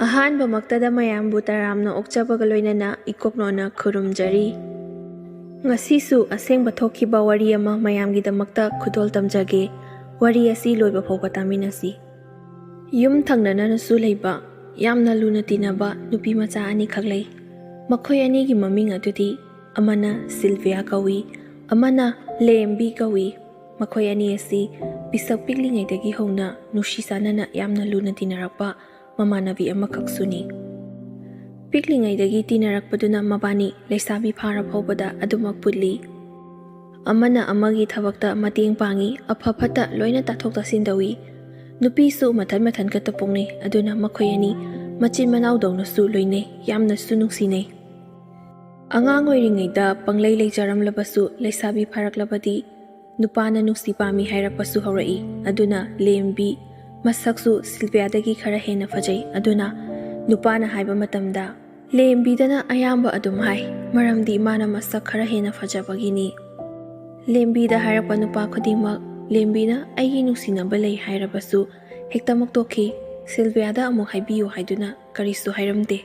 ꯑꯍꯥꯟꯕꯃꯛꯇꯗ ꯃꯌꯥꯝꯕꯨ ꯇꯔꯥꯝꯅ ꯑꯣꯛꯆꯕꯒ ꯂꯣꯏꯅꯅ ꯏꯀꯣꯛꯅꯣꯅ ꯈꯨꯔꯨꯝꯖꯔꯤ꯫ ꯉꯁꯤꯁꯨ ꯑꯁꯦꯡꯕ ꯊꯣꯛꯈꯤꯕ ꯋꯥꯔꯤ ꯑꯃ ꯃꯌꯥꯝꯒꯤꯗꯃꯛꯇ ꯈꯨꯗꯣꯜ ꯇꯝꯖꯒꯦ꯫ ꯋꯥꯔꯤ ꯑꯁꯤ ꯂꯣꯏꯕ ꯐꯥꯎꯕ ꯇꯥꯃꯤꯟꯅꯁꯤ꯫ ꯌꯨꯝ ꯊꯪꯅꯅꯁꯨ ꯂꯩꯕ ꯌꯥꯝꯅ ꯂꯨꯅ ꯇꯤꯟꯅꯕ ꯅꯨꯄꯤ ꯃꯆꯥ ꯑꯅꯤꯈꯛ ꯂꯩ꯫ ꯃꯈꯣꯏ ꯑꯅꯤꯒꯤ ꯃꯃꯤꯡ ꯑꯗꯨꯗꯤ ꯑꯃꯅ ꯁꯤꯜꯚꯤꯌꯥ ꯀꯧꯏ, ꯑꯃꯅ ꯂꯦꯝꯕꯤ ꯀꯧꯏ꯫ ꯃꯈꯣꯏ ꯑꯅꯤ ꯑꯁꯤ ꯄꯤꯁꯛ ꯄꯤꯛꯂꯤꯉꯩꯗꯒꯤ ꯍꯧꯅ ꯅꯨꯡꯁꯤ ꯆꯥꯟꯅꯅ ꯌꯥꯝꯅ ꯂꯨꯅ ꯇꯤꯟꯅꯔꯛꯄ ꯃꯃꯥꯟꯅꯕꯤ ꯑꯃꯈꯛꯁꯨꯅꯤ꯫ ꯄꯤꯛꯂꯤꯉꯩꯗꯒꯤ ꯇꯤꯟꯅꯔꯛꯄꯗꯨꯅ ꯃꯕꯥꯅꯤ ꯂꯩꯁꯥꯕꯤ ꯐꯥꯔ ꯐꯥꯎꯕꯗ ꯑꯗꯨꯃꯛ ꯄꯨꯜꯂꯤ꯫ ꯑꯃꯅ ꯑꯃꯒꯤ ꯊꯕꯛꯇ ꯃꯇꯦꯡ ꯄꯥꯡꯏ, ꯑꯐ ꯐꯠꯇ ꯂꯣꯏꯅ ꯇꯥꯊꯣꯛ ꯇꯥꯁꯤꯟ ꯇꯧꯏ꯫ ꯅꯨꯄꯤꯁꯨ ꯃꯊꯟ ꯃꯊꯟ ꯈꯛꯇ ꯄꯣꯛꯅꯩ, ꯑꯗꯨꯅ ꯃꯈꯣꯏ ꯑꯅꯤ ꯃꯆꯤꯟ ꯃꯅꯥꯎꯗꯧꯅꯁꯨ ꯂꯣꯏꯅꯩ, ꯌꯥꯝꯅꯁꯨ ꯅꯨꯡꯁꯤꯅꯩ꯫ ꯑꯉꯥꯡ ꯑꯣꯏꯔꯤꯉꯩꯗ ꯄꯪꯂꯩ ꯂꯩꯖꯔꯝꯂꯕꯁꯨ ꯂꯩꯁꯥꯕꯤ ꯐꯥꯔꯛꯂꯕꯗꯤ ꯅꯨꯄꯥꯅ ꯅꯨꯡꯁꯤ ꯄꯥꯝꯃꯤ ꯍꯥꯏꯔꯛꯄꯁꯨ ꯍꯧꯔꯛꯏ꯫ ꯑꯗꯨꯅ ꯂꯦꯝꯕꯤ ꯃꯁꯛꯁꯨ ꯁꯤꯜꯚꯤꯌꯥꯗꯒꯤ ꯈꯔ ꯍꯦꯟꯅ ꯐꯖꯩ, ꯑꯗꯨꯅ ꯅꯨꯄꯥꯅ ꯍꯥꯏꯕ ꯃꯇꯝꯗ ꯂꯦꯝꯕꯤꯗꯅ ꯑꯌꯥꯝꯕ ꯑꯗꯨꯝ ꯍꯥꯏ, ꯃꯔꯝꯗꯤ ꯃꯥꯅ ꯃꯁꯛ ꯈꯔ ꯍꯦꯟꯅ ꯐꯖꯕꯒꯤꯅꯤ꯫ ꯂꯦꯝꯕꯤꯗ ꯍꯥꯏꯔꯛꯄ ꯅꯨꯄꯥ ꯈꯨꯗꯤꯡꯃꯛ ꯂꯦꯝꯕꯤꯅ ꯑꯩꯒꯤ ꯅꯨꯡꯁꯤꯅꯕ ꯂꯩ ꯍꯥꯏꯔꯕꯁꯨ ꯍꯦꯛꯇꯃꯛ ꯇꯣꯛꯈꯤ꯫ ꯁꯤꯜꯚꯤꯌꯥꯗ ꯑꯃꯨꯛ ꯍꯥꯏꯕꯤꯌꯨ ꯍꯥꯏꯗꯨꯅ ꯀꯔꯤꯁꯨ ꯍꯥꯏꯔꯝꯗꯦ꯫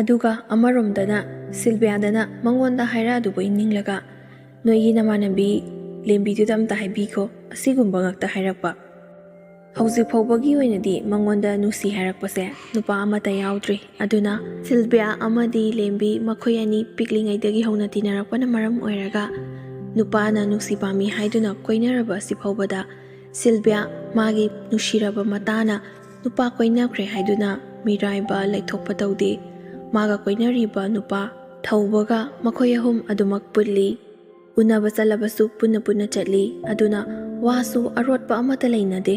ꯑꯗꯨꯒ ꯑꯃꯔꯣꯝꯗꯅ ꯁꯤꯜꯚꯤꯌꯥꯗꯅ ꯃꯉꯣꯟꯗ ꯍꯥꯏꯔꯛꯑꯗꯨꯕꯣꯏ ꯅꯤꯡꯂꯒ ꯅꯣꯏꯒꯤ ꯅꯃꯥꯟꯅꯕꯤ ꯂꯦꯝꯕꯤꯗꯨꯗ ꯑꯝꯇ ꯍꯥꯏꯕꯤꯈꯣ, ꯑꯁꯤꯒꯨꯝꯕ ꯉꯥꯛꯇ ꯍꯥꯏꯔꯛꯄ꯫ ꯍꯧꯖꯤꯛ ꯐꯥꯎꯕꯒꯤ ꯑꯣꯏꯅꯗꯤ ꯃꯉꯣꯟꯗ ꯅꯨꯡꯁꯤ ꯍꯥꯏꯔꯛꯄꯁꯦ ꯅꯨꯄꯥ ꯑꯃꯠꯇ ꯌꯥꯎꯗ꯭ꯔꯤ꯫ ꯑꯗꯨꯅ ꯁꯤꯜꯚꯤꯌꯥ ꯑꯃꯗꯤ ꯂꯦꯝꯕꯤ ꯃꯈꯣꯏ ꯑꯅꯤ ꯄꯤꯛꯂꯤꯉꯩꯗꯒꯤ ꯍꯧꯅ ꯇꯤꯟꯅꯔꯛꯄꯅ ꯃꯔꯝ ꯑꯣꯏꯔꯒ ꯅꯨꯄꯥꯅ ꯅꯨꯡꯁꯤ ꯄꯥꯝꯃꯤ ꯍꯥꯏꯗꯨꯅ ꯀꯣꯏꯅꯔꯕ ꯑꯁꯤ ꯐꯥꯎꯕꯗ ꯁꯤꯜꯚꯤꯌꯥ ꯃꯥꯒꯤ ꯅꯨꯡꯁꯤꯔꯕ ꯃꯇꯥꯅ ꯅꯨꯄꯥ ꯀꯣꯏꯅꯈ꯭ꯔꯦ ꯍꯥꯏꯗꯨꯅ ꯃꯤꯔꯥꯏꯕ ꯂꯩꯊꯣꯛꯄ ꯇꯧꯗꯦ꯫ ꯃꯥꯒ ꯀꯣꯏꯅꯔꯤꯕ ꯅꯨꯄꯥ ꯊꯧꯕꯒ ꯃꯈꯣꯏ ꯑꯍꯨꯝ ꯑꯗꯨꯃꯛ ꯄꯨꯜꯂꯤ꯫ ꯎꯅꯕ ꯆꯠꯂꯕꯁꯨ ꯄꯨꯟꯅ ꯄꯨꯟꯅ ꯆꯠꯂꯤ꯫ ꯑꯗꯨꯅ ꯋꯥꯁꯨ ꯑꯔꯣꯠꯄ ꯑꯃꯠꯇ ꯂꯩꯅꯗꯦ꯫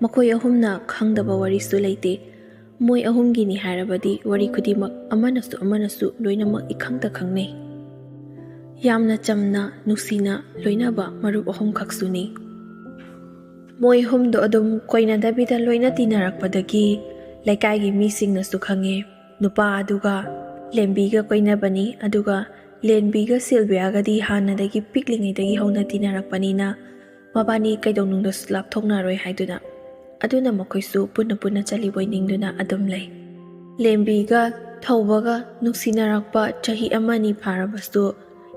ꯃꯈꯣꯏ ꯑꯍꯨꯝꯅ ꯈꯪꯗꯕ ꯋꯥꯔꯤꯁꯨ ꯂꯩꯇꯦ꯫ ꯃꯣꯏ ꯑꯍꯨꯝꯒꯤꯅꯤ ꯍꯥꯏꯔꯕꯗꯤ ꯋꯥꯔꯤ ꯈꯨꯗꯤꯡꯃꯛ ꯑꯃꯅꯁꯨ ꯂꯣꯏꯅꯃꯛ ꯏꯈꯪꯇ ꯈꯪꯅꯩ꯫ ꯌꯥꯝꯅ ꯆꯝꯅ ꯅꯨꯡꯁꯤꯅ ꯂꯣꯏꯅꯕ ꯃꯔꯨꯞ ꯑꯍꯨꯝꯈꯛꯁꯨꯅꯤ꯫ ꯃꯣꯏ ꯑꯍꯨꯝꯗꯣ ꯑꯗꯨꯝ ꯀꯣꯏꯅꯗꯕꯤꯗ ꯂꯣꯏꯅ ꯇꯤꯟꯅꯔꯛꯄꯗꯒꯤ ꯂꯩꯀꯥꯏꯒꯤ ꯃꯤꯁꯤꯡꯅꯁꯨ ꯈꯪꯉꯦ ꯅꯨꯄꯥ ꯑꯗꯨꯒ ꯂꯦꯝꯕꯤꯒ ꯀꯣꯏꯅꯕꯅꯤ, ꯑꯗꯨꯒ ꯂꯦꯝꯕꯤꯒ ꯁꯤꯜꯚꯤꯌꯥꯒꯗꯤ ꯍꯥꯟꯅꯗꯒꯤ ꯄꯤꯛꯂꯤꯉꯩꯗꯒꯤ ꯍꯧꯅ ꯇꯤꯟꯅꯔꯛꯄꯅꯤꯅ ꯃꯕꯥꯅꯤ ꯀꯩꯗꯧꯅꯨꯡꯗꯁꯨ ꯂꯥꯞꯊꯣꯛꯅꯔꯣꯏ ꯍꯥꯏꯗꯨꯅ꯫ ꯑꯗꯨꯅ ꯃꯈꯣꯏꯁꯨ ꯄꯨꯟꯅ ꯄꯨꯟꯅ ꯆꯠꯂꯤꯕꯣꯏ ꯅꯤꯡꯗꯨꯅ ꯑꯗꯨꯝ ꯂꯩ꯫ ꯂꯦꯝꯕꯤꯒ ꯊꯧꯕꯒ ꯅꯨꯡꯁꯤꯅꯔꯛꯄ ꯆꯍꯤ ꯑꯃꯅꯤ ꯐꯥꯔꯕꯁꯨ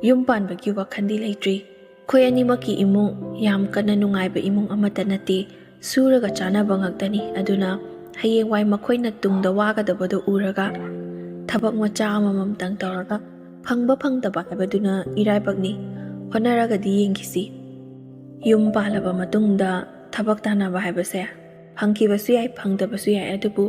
ꯌꯨꯝ ꯄꯥꯟꯕꯒꯤ ꯋꯥꯈꯜꯗꯤ ꯂꯩꯇ꯭ꯔꯤ꯫ ꯑꯩꯈꯣꯏ ꯑꯅꯤꯃꯛꯀꯤ ꯏꯃꯨꯡ ꯌꯥꯝ ꯀꯟꯅ ꯅꯨꯡꯉꯥꯏꯕ ꯏꯃꯨꯡ ꯑꯃꯠꯇ ꯅꯠꯇꯦ, ꯁꯨꯔꯒ ꯆꯥꯅꯕ ꯉꯥꯛꯇꯅꯤ꯫ ꯑꯗꯨꯅ ꯍꯌꯦꯡꯋꯥꯏ ꯃꯈꯣꯏꯅ ꯇꯨꯡꯗ ꯋꯥꯒꯗꯕꯗꯣ ꯎꯔꯒ ꯊꯕꯛ ꯃꯆꯥ ꯑꯃꯃꯝꯇꯪ ꯇꯧꯔꯒ ꯐꯪꯕ ꯐꯪꯗꯕ ꯍꯥꯏꯕꯗꯨꯅ ꯏꯔꯥꯏꯕꯛꯅꯤ, ꯍꯣꯠꯅꯔꯒꯗꯤ ꯌꯦꯡꯈꯤꯁꯤ꯫ ꯌꯨꯝ パꯜꯂꯕ ꯃꯇꯨꯡꯗ ꯊꯕꯛ ꯇꯥꯟꯅꯕ ꯍꯥꯏꯕꯁꯦ ꯐꯪꯈꯤꯕꯁꯨ ꯌꯥꯏ, ꯐꯪꯗꯕꯁꯨ ꯌꯥꯏ, ꯑꯗꯨꯕꯨ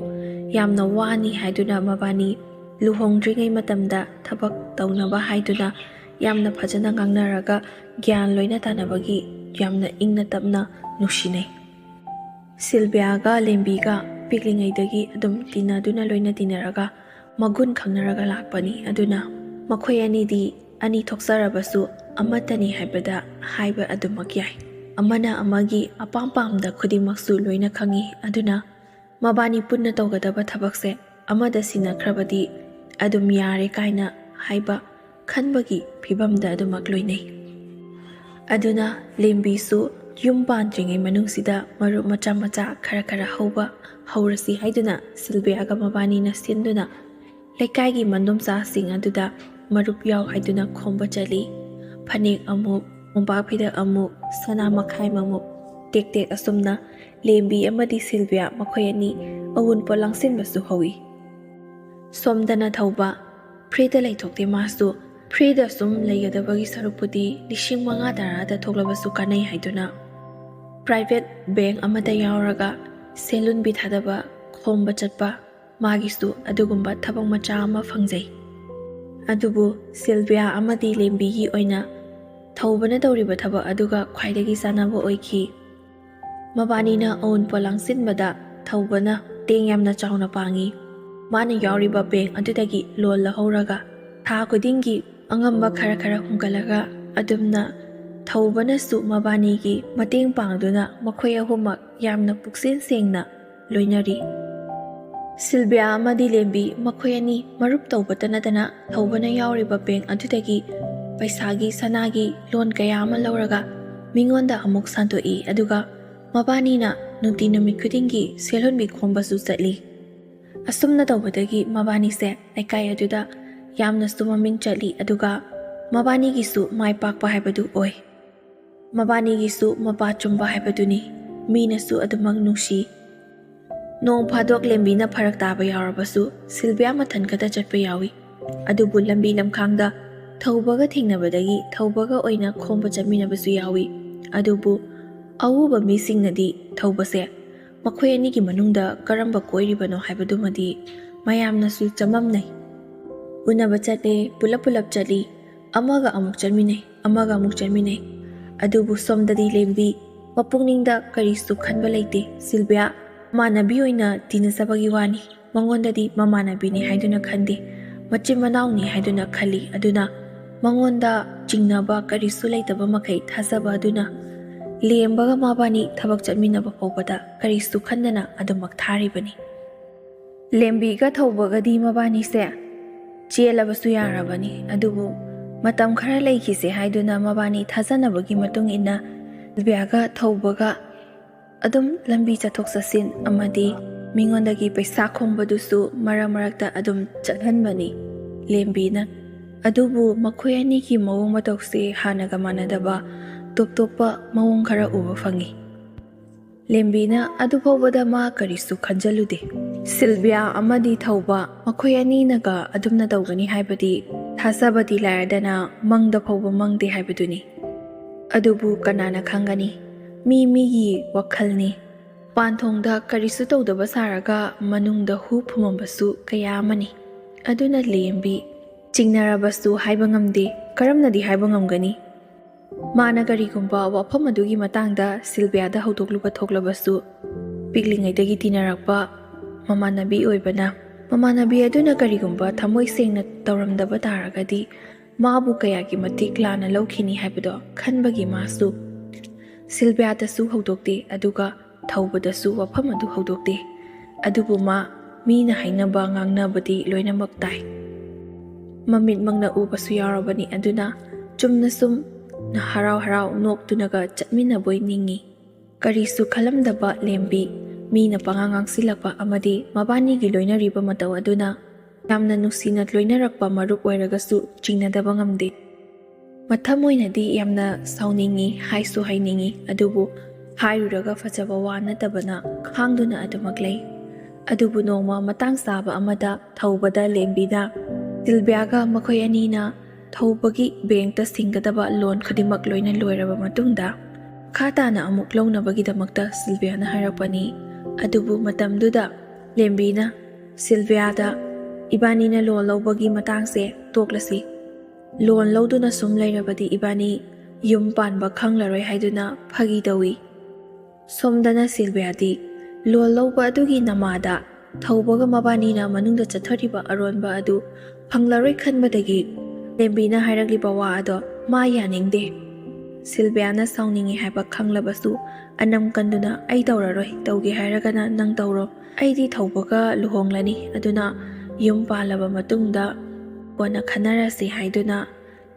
ꯌꯥꯝꯅ ꯋꯥꯅꯤ ꯍꯥꯏꯗꯨꯅ ꯃꯕꯥꯅꯤ ꯂꯨꯍꯣꯡꯗ꯭ꯔꯤꯉꯩ ꯃꯇꯝꯗ ꯊꯕꯛ ꯇꯧꯅꯕ ꯍꯥꯏꯗꯨꯅ ꯌꯥꯝꯅ ꯐꯖꯅ ꯉꯥꯡꯅꯔꯒ ꯒ꯭ꯌꯥꯟ ꯂꯣꯏꯅ ꯇꯥꯅꯕꯒꯤ ꯌꯥꯝꯅ ꯏꯪꯅ ꯇꯞꯅ ꯅꯨꯡꯁꯤꯅꯩ꯫ ꯁꯤꯜꯚꯤꯌꯥꯒ ꯂꯦꯝꯕꯤꯒ ꯄꯤꯛꯂꯤꯉꯩꯗꯒꯤ ꯑꯗꯨꯝ ꯇꯤꯟꯅꯗꯨꯅ ꯂꯣꯏꯅ ꯇꯤꯟꯅꯔꯒ ꯃꯒꯨꯟ ꯈꯪꯅꯔꯒ ꯂꯥꯛꯄꯅꯤ꯫ ꯑꯗꯨꯅ ꯃꯈꯣꯏ ꯑꯅꯤꯗꯤ ꯑꯅꯤ ꯊꯣꯛꯆꯔꯕꯁꯨ ꯑꯃꯠꯇꯅꯤ ꯍꯥꯏꯕꯗ ꯍꯥꯏꯕ ꯑꯗꯨꯃꯛ ꯌꯥꯏ꯫ ꯑꯃꯅ ꯑꯃꯒꯤ ꯑꯄꯥꯝ ꯄꯥꯝꯗ ꯈꯨꯗꯤꯡꯃꯛꯁꯨ ꯂꯣꯏꯅ ꯈꯪꯉꯤ꯫ ꯑꯗꯨꯅ ꯃꯕꯥꯅꯤ ꯄꯨꯟꯅ ꯇꯧꯒꯗꯕ ꯊꯕꯛꯁꯦ ꯑꯃꯗ ꯁꯤꯟꯅꯈ꯭ꯔꯕꯗꯤ ꯑꯗꯨꯝ ꯌꯥꯔꯦ ꯀꯥꯏꯅ ꯍꯥꯏꯕ ꯈꯟꯕꯒꯤ ꯐꯤꯕꯝꯗ ꯑꯗꯨꯃꯛ ꯂꯣꯏꯅꯩ꯫ ꯑꯗꯨꯅ ꯂꯦꯝꯕꯤꯁꯨ ꯌꯨꯝ ꯄꯥꯟꯗ꯭ꯔꯤꯉꯩ ꯃꯅꯨꯡꯁꯤꯗ ꯃꯔꯨꯞ ꯃꯆꯥ ꯃꯆꯥ ꯈꯔ ꯍꯧꯔꯁꯤ ꯍꯥꯏꯗꯨꯅ ꯁꯤꯜꯚꯤꯌꯥꯒ ꯃꯕꯥꯅꯤꯅ ꯁꯤꯟꯗꯨꯅ ꯂꯩꯀꯥꯏꯒꯤ ꯃꯅꯨꯡꯆꯥꯁꯤꯡ ꯑꯗꯨꯗ ꯃꯔꯨꯞ ꯌꯥꯎ ꯍꯥꯏꯗꯨꯅ ꯈꯣꯝꯕ ꯆꯠꯂꯤ꯫ ꯐꯅꯦꯛ ꯑꯃꯨꯛ, ꯃꯣꯝꯄꯥꯛ ꯐꯤꯗꯛ ꯑꯃꯨꯛ, ꯁꯅꯥ ꯃꯈꯥꯏ ꯑꯃꯨꯛ, ꯇꯦꯛ ꯑꯁꯨꯝꯅ ꯂꯦꯝꯕꯤ ꯑꯃꯗꯤ ꯁꯤꯜꯚꯤꯌꯥ ꯃꯈꯣꯏ ꯑꯅꯤ ꯑꯎꯟꯄꯣꯠ ꯂꯥꯡꯁꯤꯟꯕꯁꯨ ꯍꯧꯏ꯫ ꯁꯣꯝꯗꯅ ꯊꯧꯕ ꯐ꯭ꯔꯤꯗ ꯂꯩꯊꯣꯛꯇꯦ꯫ ꯃꯥꯁꯨ ꯐ꯭ꯔꯤꯗ ꯁꯨꯝ ꯂꯩꯒꯗꯕꯒꯤ ꯁꯔꯨꯛꯄꯨꯗꯤ 5,000-10,000 ꯊꯣꯛꯂꯕꯁꯨ ꯀꯥꯟꯅꯩ ꯍꯥꯏꯗꯨꯅ ꯄ꯭ꯔꯥꯏꯚꯦꯠ ꯕꯦꯡꯛ ꯑꯃꯗ ꯌꯥꯎꯔꯒ ꯁꯦꯜꯍꯨꯟꯕꯤ ꯊꯥꯗꯕ ꯈꯣꯝꯕ ꯆꯠꯄ, ꯃꯥꯒꯤꯁꯨ ꯑꯗꯨꯒꯨꯝꯕ ꯊꯕꯛ ꯃꯆꯥ ꯑꯃ ꯐꯪꯖꯩ꯫ ꯑꯗꯨꯕꯨ ꯁꯤꯜꯚꯤꯌꯥ ꯑꯃꯗꯤ ꯂꯦꯝꯕꯤꯒꯤ ꯑꯣꯏꯅ ꯊꯧꯕꯅ ꯇꯧꯔꯤꯕ ꯊꯕꯛ ꯑꯗꯨꯒ ꯈ꯭ꯋꯥꯏꯗꯒꯤ ꯆꯥꯟꯅꯕ ꯑꯣꯏꯈꯤ꯫ ꯃꯕꯥꯅꯤꯅ ꯑꯎꯟꯄꯣꯠ ꯂꯥꯡꯁꯤꯟꯕꯗ ꯊꯧꯕꯅ ꯃꯇꯦꯡ ꯌꯥꯝꯅ ꯆꯥꯎꯅ ꯄꯥꯡꯉꯤ꯫ ꯃꯥꯅ ꯌꯥꯎꯔꯤꯕ ꯕꯦꯡꯛ ꯑꯗꯨꯗꯒꯤ ꯂꯣꯟ ꯂꯧꯍꯧꯔꯒ ꯊꯥ ꯈꯨꯗꯤꯡꯒꯤ ꯑꯉꯝꯕ ꯈꯔ ꯍꯨꯟꯒꯠꯂꯒ ꯑꯗꯨꯝꯅ ꯊꯧꯕꯅꯁꯨ ꯃꯕꯥꯅꯤꯒꯤ ꯃꯇꯦꯡ ꯄꯥꯡꯗꯨꯅ ꯃꯈꯣꯏ ꯑꯍꯨꯝꯃꯛ ꯌꯥꯝꯅ ꯄꯨꯛꯆꯦꯜ ꯁꯦꯡꯅ ꯂꯣꯏꯅꯔꯤ꯫ ꯁꯤꯜꯚꯤꯌꯥ ꯑꯃꯗꯤ ꯂꯦꯝꯕꯤ ꯃꯈꯣꯏ ꯑꯅꯤ ꯃꯔꯨꯞ ꯇꯧꯕꯇ ꯅꯠꯇꯅ ꯊꯧꯕꯅ ꯌꯥꯎꯔꯤꯕ ꯕꯦꯡꯛ ꯑꯗꯨꯗꯒꯤ ꯄꯩꯁꯥꯒꯤ ꯁꯅꯥꯒꯤ ꯂꯣꯟ ꯀꯌా ꯑꯃ ꯂꯧꯔꯒ ꯃꯤꯉꯣꯟꯗ ꯑꯃꯨꯛ ꯁꯥꯟꯗꯣꯛꯏ꯫ ꯑꯗꯨꯒ ꯃꯕꯥꯅꯤꯅ ꯅꯨꯡꯇꯤ ꯅꯨꯃꯤꯠ ꯈꯨꯗꯤꯡꯒꯤ ꯁꯦꯜꯍꯨꯟꯕꯤ ꯈꯣꯝꯕꯁꯨ ꯆꯠꯂꯤ꯫ ꯑꯁꯨꯝꯅ ꯇꯧꯕꯗꯒꯤ ꯃꯕꯥꯅꯤꯁꯦ ꯂꯩꯀꯥꯏ ꯑꯗꯨꯗ ꯌꯥꯝꯅꯁꯨ ꯃꯃꯤꯡ ꯆꯠꯂꯤ ꯑꯗꯨꯒ ꯃꯕꯥꯅꯤꯒꯤꯁꯨ ꯃꯥꯏ ꯄꯥꯛꯄ ꯍꯥꯏꯕꯗꯨ ꯑꯣꯏ꯫ ꯃꯕꯥꯅꯤꯒꯤꯁꯨ ꯃꯄꯥ ꯆꯨꯝꯕ ꯍꯥꯏꯕꯗꯨꯅꯤ, ꯃꯤꯅꯁꯨ ꯑꯗꯨꯃꯛ ꯅꯨꯡꯁꯤ꯫ ꯅꯣꯡ ꯐꯥꯗꯣꯛ ꯂꯦꯝꯕꯤꯅ ꯐꯔꯛ ꯇꯥꯕ ꯌꯥꯎꯔꯕꯁꯨ ꯁꯤꯜꯚꯤꯌꯥ ꯃꯊꯟ ꯈꯛꯇ ꯆꯠꯄ ꯌꯥꯎꯏ꯫ ꯑꯗꯨꯕꯨ ꯂꯝꯕꯤ ꯂꯝꯈꯥꯡꯗ ꯊꯧꯕꯒ ꯊꯦꯡꯅꯕꯗꯒꯤ ꯊꯧꯕꯒ ꯑꯣꯏꯅ ꯈꯣꯡꯕ ꯆꯠꯃꯤꯟꯅꯕꯁꯨ ꯌꯥꯎꯏ꯫ ꯑꯗꯨꯕꯨ ꯑꯎꯕ ꯃꯤꯁꯤꯡꯅꯗꯤ ꯊꯧꯕꯁꯦ ꯃꯈꯣꯏ ꯑꯅꯤꯒꯤ ꯃꯅꯨꯡꯗ ꯀꯔꯝꯕ ꯀꯣꯏꯔꯤꯕꯅꯣ ꯍꯥꯏꯕꯗꯨꯃꯗꯤ ꯃꯌꯥꯝꯅꯁꯨ ꯆꯃꯝꯅꯩ꯫ ꯎꯅꯕ ꯆꯠꯂꯦ, ꯄꯨꯂꯞ ꯄꯨꯂꯞ ꯆꯠꯂꯤ, ꯑꯃꯒ ꯑꯃꯨꯛ ꯆꯠꯃꯤꯟꯅꯩ, ꯑꯃꯒ ꯑꯃꯨꯛ ꯆꯠꯃꯤꯟꯅꯩ꯫ ꯑꯗꯨꯕꯨ ꯁꯣꯝꯗꯗꯤ ꯂꯦꯝꯕꯤ ꯃꯄꯨꯛꯅꯤꯡꯗ ꯀꯔꯤꯁꯨ ꯈꯟꯕ ꯂꯩꯇꯦ꯫ ꯁꯤꯜꯚꯤꯌꯥ ꯃꯃꯥꯟꯅꯕꯤ ꯑꯣꯏꯅ ꯇꯤꯟꯅꯖꯕꯒꯤ ꯋꯥꯅꯤ, ꯃꯉꯣꯟꯗꯗꯤ ꯃꯃꯥꯟꯅꯕꯤꯅꯤ ꯍꯥꯏꯗꯨꯅ ꯈꯟꯗꯦ, ꯃꯆꯤꯟ ꯃꯅꯥꯎꯅꯤ ꯍꯥꯏꯗꯨꯅ ꯈꯜꯂꯤ꯫ ꯑꯗꯨꯅ ꯃꯉꯣꯟꯗ ꯆꯤꯡꯅꯕ ꯀꯔꯤꯁꯨ ꯂꯩꯇꯕ ꯃꯈꯩ ꯊꯥꯖꯕ ꯑꯗꯨꯅ ꯂꯦꯝꯕꯒ ꯃꯕꯥꯅꯤ ꯊꯕꯛ ꯆꯠꯃꯤꯟꯅꯕ ꯐꯥꯎꯕꯗ ꯀꯔꯤꯁꯨ ꯈꯟꯗꯅ ꯑꯗꯨꯃꯛ ꯊꯥꯔꯤꯕꯅꯤ꯫ ꯂꯦꯝꯕꯤꯒ ꯊꯧꯕꯒꯗꯤ ꯃꯕꯥꯅꯤꯁꯦ ꯆꯦꯜꯂꯕꯁꯨ ꯌꯥꯔꯕꯅꯤ꯫ ꯑꯗꯨꯕꯨ ꯃꯇꯝ ꯈꯔ ꯂꯩꯈꯤꯁꯦ ꯍꯥꯏꯗꯨꯅ ꯃꯕꯥꯅꯤ ꯊꯥꯖꯅꯕꯒꯤ ꯃꯇꯨꯡ ꯏꯟꯅ ꯁꯤꯜꯚꯤꯌꯥꯒ ꯊꯧꯕꯒ ꯑꯗꯨꯝ ꯂꯝꯕꯤ ꯆꯠꯊꯣꯛ ꯆꯠꯁꯤꯟ ꯑꯃꯗꯤ ꯃꯤꯉꯣꯟꯗꯒꯤ ꯄꯩꯁꯥ ꯈꯣꯡꯕꯗꯨꯁꯨ ꯃꯔꯛ ꯃꯔꯛꯇ ꯑꯗꯨꯝ ꯆꯠꯍꯟꯕꯅꯤ ꯂꯦꯝꯕꯤꯅ꯫ ꯑꯗꯨꯕꯨ ꯃꯈꯣꯏ ꯑꯅꯤꯒꯤ ꯃꯑꯣꯡ ꯃꯇꯧꯁꯦ ꯍꯥꯟꯅꯒ ꯃꯥꯟꯅꯗꯕ ꯇꯣꯞ ꯇꯣꯞꯄ ꯃꯑꯣꯡ ꯈꯔ ꯎꯕ ꯐꯪꯏ꯫ ꯂꯦꯝꯕꯤꯅ ꯑꯗꯨ ꯐꯥꯎꯕꯗ ꯃꯥ ꯀꯔꯤꯁꯨ ꯈꯟꯖꯜꯂꯨꯗꯦ꯫ ꯁꯤꯜꯚꯤꯌꯥ ꯑꯃꯗꯤ ꯊꯧꯕ ꯃꯈꯣꯏ ꯑꯅꯤꯅꯒ ꯑꯗꯨꯝꯅ ꯇꯧꯒꯅꯤ ꯍꯥꯏꯕꯗꯤ ꯊꯥꯖꯕꯗꯤ ꯂꯥꯏꯔꯗꯅ ꯃꯪꯗ ꯐꯥꯎꯕ ꯃꯪꯗꯦ ꯍꯥꯏꯕꯗꯨꯅꯤ꯫ ꯑꯗꯨꯕꯨ ꯀꯅꯥꯅ ꯈꯪꯒꯅꯤ, ꯃꯤ ꯃꯤꯒꯤ ꯋꯥꯈꯜꯅꯤ꯫ ꯄꯥꯟꯊꯣꯡꯗ ꯀꯔꯤꯁꯨ ꯇꯧꯗꯕ ꯁꯥꯔꯒ ꯃꯅꯨꯡꯗ ꯍꯨ ꯐꯨꯃꯝꯕꯁꯨ ꯀꯌꯥ ꯑꯃꯅꯤ꯫ ꯑꯗꯨꯅ ꯂꯦꯝꯕꯤ ꯆꯤꯡꯅꯔꯕꯁꯨ ꯍꯥꯏꯕ ꯉꯝꯗꯦ, ꯀꯔꯝꯅꯗꯤ ꯍꯥꯏꯕ ꯉꯝꯒꯅꯤ? ꯃꯥꯅ ꯀꯔꯤꯒꯨꯝꯕ ꯋꯥꯐꯝ ꯑꯗꯨꯒꯤ ꯃꯇꯥꯡꯗ ꯁꯤꯜꯚꯤꯌꯥꯗ ꯍꯧꯗꯣꯛꯂꯨꯕ ꯊꯣꯛꯂꯕꯁꯨ ꯄꯤꯛꯂꯤꯉꯩꯗꯒꯤ ꯇꯤꯟꯅꯔꯛꯄ ꯃꯃꯥꯟꯅꯕꯤ ꯑꯣꯏꯕꯅ ꯃꯃꯥꯟꯅꯕꯤ ꯑꯗꯨꯅ ꯀꯔꯤꯒꯨꯝꯕ ꯊꯃꯣꯏ ꯁꯦꯡꯅ ꯇꯧꯔꯝꯗꯕ ꯇꯥꯔꯒꯗꯤ ꯃꯥꯕꯨ ꯀꯌꯥꯒꯤ ꯃꯇꯤꯛ ꯂꯥꯟꯅ ꯂꯧꯈꯤꯅꯤ ꯍꯥꯏꯕꯗꯣ ꯈꯟꯕꯒꯤ ꯃꯥꯁꯨ ꯁꯤꯜꯚꯤꯌꯥꯗꯁꯨ ꯍꯧꯗꯣꯛꯇꯦ, ꯑꯗꯨꯒ ꯊꯧꯕꯗꯁꯨ ꯋꯥꯐꯝ ꯑꯗꯨ ꯍꯧꯗꯣꯛꯇꯦ꯫ ꯑꯗꯨꯕꯨ ꯃꯥ ꯃꯤꯅ ꯍꯥꯏꯅꯕ ꯉꯥꯡꯅꯕꯗꯤ ꯂꯣꯏꯅꯃꯛ ꯇꯥꯏ, ꯃꯃꯤꯠꯃꯛꯅ ꯎꯕꯁꯨ ꯌꯥꯎꯔꯕꯅꯤ꯫ ꯑꯗꯨꯅ ꯆꯨꯝꯅ ꯁꯨꯝ ꯍꯔꯥꯎ ꯍꯔꯥꯎ ꯅꯣꯛꯇꯨꯅꯒ ꯆꯠꯃꯤꯟꯅꯕꯣꯏ ꯅꯤꯡꯉꯤ꯫ ꯀꯔꯤꯁꯨ ꯈꯜꯂꯝꯗꯕ ꯂꯦꯝꯕꯤ ꯃꯤꯅ ꯄꯉꯥꯡ ꯉꯥꯡꯁꯤꯜꯂꯛꯄ ꯑꯃꯗꯤ ꯃꯕꯥꯅꯤꯒꯤ ꯂꯣꯏꯅꯔꯤꯕ ꯃꯇꯧ ꯑꯗꯨꯅ ꯌꯥꯝꯅ ꯅꯨꯡꯁꯤꯅ ꯂꯣꯏꯅꯔꯛꯄ ꯃꯔꯨꯞ ꯑꯣꯏꯔꯒꯁꯨ ꯆꯤꯡꯅꯗꯕ ꯉꯝꯗꯦ꯫ ꯃꯊꯝ ꯑꯣꯏꯅꯗꯤ ꯌꯥꯝꯅ ꯁꯥꯎꯅꯤꯡꯉꯤ, ꯍꯥꯏꯁꯨ ꯍꯥꯏꯅꯤꯡꯉꯤ, ꯑꯗꯨꯕꯨ ꯍꯥꯏꯔꯨꯔꯒ ꯐꯖꯕ ꯋꯥ ꯅꯠꯇꯕꯅ ꯈꯥꯡꯗꯨꯅ ꯑꯗꯨꯃꯛ ꯂꯩ꯫ ꯑꯗꯨꯕꯨ ꯅꯣꯡꯃ ꯃꯇꯥꯡ ꯆꯥꯕ ꯑꯃꯗ ꯊꯧꯕꯗ ꯂꯦꯝꯕꯤꯅ ꯁꯤꯜꯚꯤꯌꯥꯒ ꯃꯈꯣꯏ ꯑꯅꯤꯅ ꯊꯧꯕꯒꯤ ꯕꯦꯡꯛꯇ ꯁꯤꯡꯒꯗꯕ ꯂꯣꯟ ꯈꯨꯗꯤꯡꯃꯛ ꯂꯣꯏꯅ ꯂꯣꯏꯔꯕ ꯃꯇꯨꯡꯗ ꯃꯈꯥ ꯇꯥꯅ ꯑꯃꯨꯛ ꯂꯧꯅꯕꯒꯤꯗꯃꯛꯇ ꯁꯤꯜꯚꯤꯌꯥꯅ ꯍꯥꯏꯔꯛꯄꯅꯤ꯫ ꯑꯗꯨꯕꯨ ꯃꯇꯝꯗꯨꯗ ꯂꯦꯝꯕꯤꯅ ꯁꯤꯜꯚꯤꯌꯥꯗ ꯏꯕꯥꯅꯤꯅ ꯂꯣꯟ ꯂꯧꯕꯒꯤ ꯃꯇꯥꯡꯁꯦ ꯇꯣꯛꯂꯁꯤ, ꯂꯣꯟ ꯂꯧꯗꯨꯅ ꯁꯨꯝ ꯂꯩꯔꯕꯗꯤ ꯏꯕꯥꯅꯤ ꯌꯨꯝ パンꯕ ꯈꯪꯂꯔꯣꯏ ꯍꯥꯏꯗꯨꯅ ꯐꯥꯒꯤ ꯇꯧꯏ꯫ ꯁꯣꯝꯗꯅ ꯁꯤꯜꯚꯤꯌꯥꯗꯤ ꯂꯣꯟ ꯂꯧꯕ ꯑꯗꯨꯒꯤ ꯅꯃꯥꯗ ꯊꯧꯕꯒ ꯃꯕꯥꯅꯤꯅ ꯃꯅꯨꯡꯗ ꯆꯠꯊꯔꯤꯕ ꯑꯔꯣꯟꯕ ꯑꯗꯨ ꯐꯪꯂꯔꯣꯏ ꯈꯟꯕꯗꯒꯤ ꯂꯦꯝꯕꯤꯅ ꯍꯥꯏꯔꯛꯂꯤꯕ ꯋꯥ ꯑꯗꯣ ꯃꯥ ꯌꯥꯅꯤꯡꯗꯦ꯫ ꯁꯤꯜꯚꯤꯌꯥꯅ ꯁꯥꯎꯅꯤꯡꯉꯤ ꯍꯥꯏꯕ ꯈꯪꯂꯕꯁꯨ ꯑꯅꯝ ꯀꯟꯗꯨꯅ ꯑꯩ ꯇꯧꯔꯔꯣꯏ, ꯇꯧꯒꯦ ꯍꯥꯏꯔꯒꯅ ꯅꯪ ꯇꯧꯔꯣ, ꯑꯩꯗꯤ ꯊꯧꯕꯒ ꯂꯨꯍꯣꯡꯂꯅꯤ, ꯑꯗꯨꯅ ꯌꯨꯝ ꯄꯥꯜꯂꯕ ꯃꯇꯨꯡꯗ ꯀꯣꯟꯅ ꯈꯟꯅꯔꯁꯤ ꯍꯥꯏꯗꯨꯅ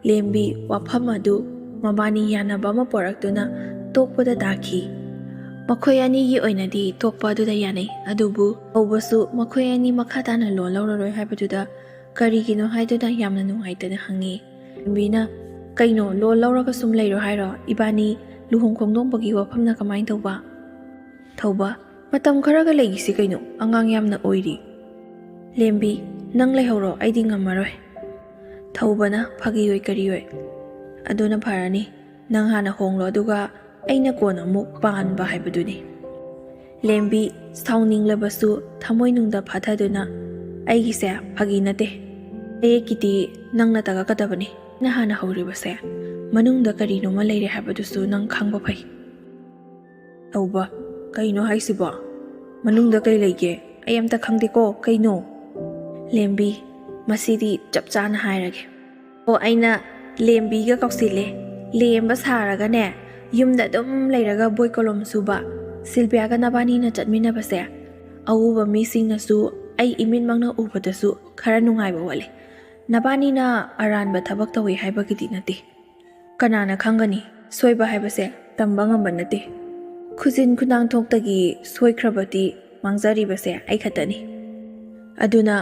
ꯂꯦꯝꯕꯤ ꯋꯥꯐꯝ ꯑꯗꯨ ꯃꯕꯥꯅꯤ ꯌꯥꯅꯕ ꯑꯃ ꯄꯣꯔꯛꯇꯨꯅ ꯇꯣꯛꯄꯗ ꯇꯥꯈꯤ꯫ ꯃꯈꯣꯏ ꯑꯅꯤꯒꯤ ꯑꯣꯏꯅꯗꯤ ꯇꯣꯛꯄ ꯑꯗꯨꯗ ꯌꯥꯅꯩ꯫ ꯑꯗꯨꯕꯨ ꯊꯧꯕꯁꯨ ꯃꯈꯣꯏ ꯑꯅꯤ ꯃꯈꯥ ꯇꯥꯅ ꯂꯣꯟ ꯂꯧꯔꯔꯣꯏ ꯍꯥꯏꯕꯗꯨꯗ ꯀꯔꯤꯒꯤꯅꯣ ꯍꯥꯏꯗꯨꯅ ꯌꯥꯝꯅ ꯅꯨꯡꯉꯥꯏꯇꯅ ꯍꯪꯉꯤ꯫ ꯂꯦꯝꯕꯤꯅ ꯀꯩꯅꯣ ꯂꯣꯟ ꯂꯧꯔꯒ ꯁꯨꯝ ꯂꯩꯔꯣ ꯍꯥꯏꯔꯣ? ꯏꯕꯥꯅꯤ ꯂꯨꯍꯣꯡ ꯈꯣꯡꯗꯣꯡꯕꯒꯤ ꯋꯥꯐꯝꯅ ꯀꯃꯥꯏꯅ ꯇꯧꯕ? ꯊꯧꯕ ꯃꯇꯝ ꯈꯔꯒ ꯂꯩꯈꯤꯁꯤ ꯀꯩꯅꯣ, ꯑꯉꯥꯡ ꯌꯥꯝꯅ ꯑꯣꯏꯔꯤ꯫ ꯂꯦꯝꯕꯤ ꯅꯪ ꯂꯩꯍꯧꯔꯣ, ꯑꯩꯗꯤ ꯉꯝꯃꯔꯣꯏ꯫ ꯊꯧꯕꯅ ꯐꯥꯒꯤꯑꯣꯏ ꯀꯔꯤꯑꯣꯏ, ꯑꯗꯨꯅ ꯐꯔꯅꯤ, ꯅꯪ ꯍꯥꯟꯅ ꯍꯣꯡꯂꯣ ꯑꯗꯨꯒ ꯑꯩꯅ ꯀꯣꯟꯅ ꯑꯃꯨꯛ ꯄꯥꯟꯕ ꯍꯥꯏꯕꯗꯨꯅꯤ꯫ ꯂꯦꯝꯕꯤ ꯁꯥꯎꯅꯤꯡꯂꯕꯁꯨ ꯊꯃꯣꯏꯅꯨꯡꯗ ꯐꯥꯊꯗꯨꯅ ꯑꯩꯒꯤꯁꯦ ꯐꯥꯒꯤ ꯅꯠꯇꯦ, ꯑꯩꯒꯤꯗꯤ ꯅꯪꯅ ꯇꯥꯛꯂꯛꯀꯗꯕꯅꯤ, ꯑꯩꯅ ꯍꯥꯟꯅ ꯍꯧꯔꯤꯕꯁꯦ ꯃꯅꯨꯡꯗ ꯀꯔꯤꯅꯣꯃ ꯂꯩꯔꯦ ꯍꯥꯏꯕꯗꯨꯁꯨ ꯅꯪ ꯈꯪꯕ ꯐꯩ꯫ ꯊꯧꯕ ꯀꯩꯅꯣ ꯍꯥꯏꯁꯤꯕꯣ? ꯃꯅꯨꯡꯗ ꯀꯩ ꯂꯩꯒꯦ? ꯑꯩ ꯑꯝꯇ ꯈꯪꯗꯦꯀꯣ, ꯀꯩꯅꯣ? ꯂꯦꯝꯕꯤ ꯃꯁꯤꯗꯤ ꯆꯞ ꯆꯥꯅ ꯍꯥꯏꯔꯒꯦ꯫ ꯑꯣ ꯑꯩꯅ ꯂꯦꯝꯕꯤꯒ ꯀꯧꯁꯤꯜꯂꯦ, ꯂꯦꯝꯕ ꯁꯥꯔꯒꯅꯦ ꯌꯨꯝꯗ ꯑꯗꯨꯝ ꯂꯩꯔꯒ ꯕꯣꯏ ꯀꯣꯂꯣꯝ ꯁꯨꯕ ꯁꯤꯜꯚꯤꯌꯥꯒ ꯅꯕꯥꯅꯤꯅ ꯆꯠꯃꯤꯟꯅꯕꯁꯦ ꯑꯎꯕ ꯃꯤꯁꯤꯡꯅꯁꯨ ꯑꯩ ꯏꯃꯤꯠꯃꯛꯅ ꯎꯕꯗꯁꯨ ꯈꯔ ꯅꯨꯡꯉꯥꯏꯕ ꯋꯥꯠꯂꯦ꯫ ꯅꯕꯥꯅꯤꯅ ꯑꯔꯥꯟꯕ ꯊꯕꯛ ꯇꯧꯏ ꯍꯥꯏꯕꯒꯤꯗꯤ ꯅꯠꯇꯦ, ꯀꯅꯥꯅ ꯈꯪꯒꯅꯤ, ꯁꯣꯏꯕ ꯍꯥꯏꯕꯁꯦ ꯇꯝꯕ ꯉꯝꯕ ꯅꯠꯇꯦ꯫ ꯈꯨꯖꯤꯟ ꯈꯨꯅꯥꯡꯊꯣꯛꯇꯒꯤ ꯁꯣꯏꯈ꯭ꯔꯕꯗꯤ ꯃꯥꯡꯖꯔꯤꯕꯁꯦ ꯑꯩ ꯈꯛꯇꯅꯤ꯫ ꯑꯗꯨꯅ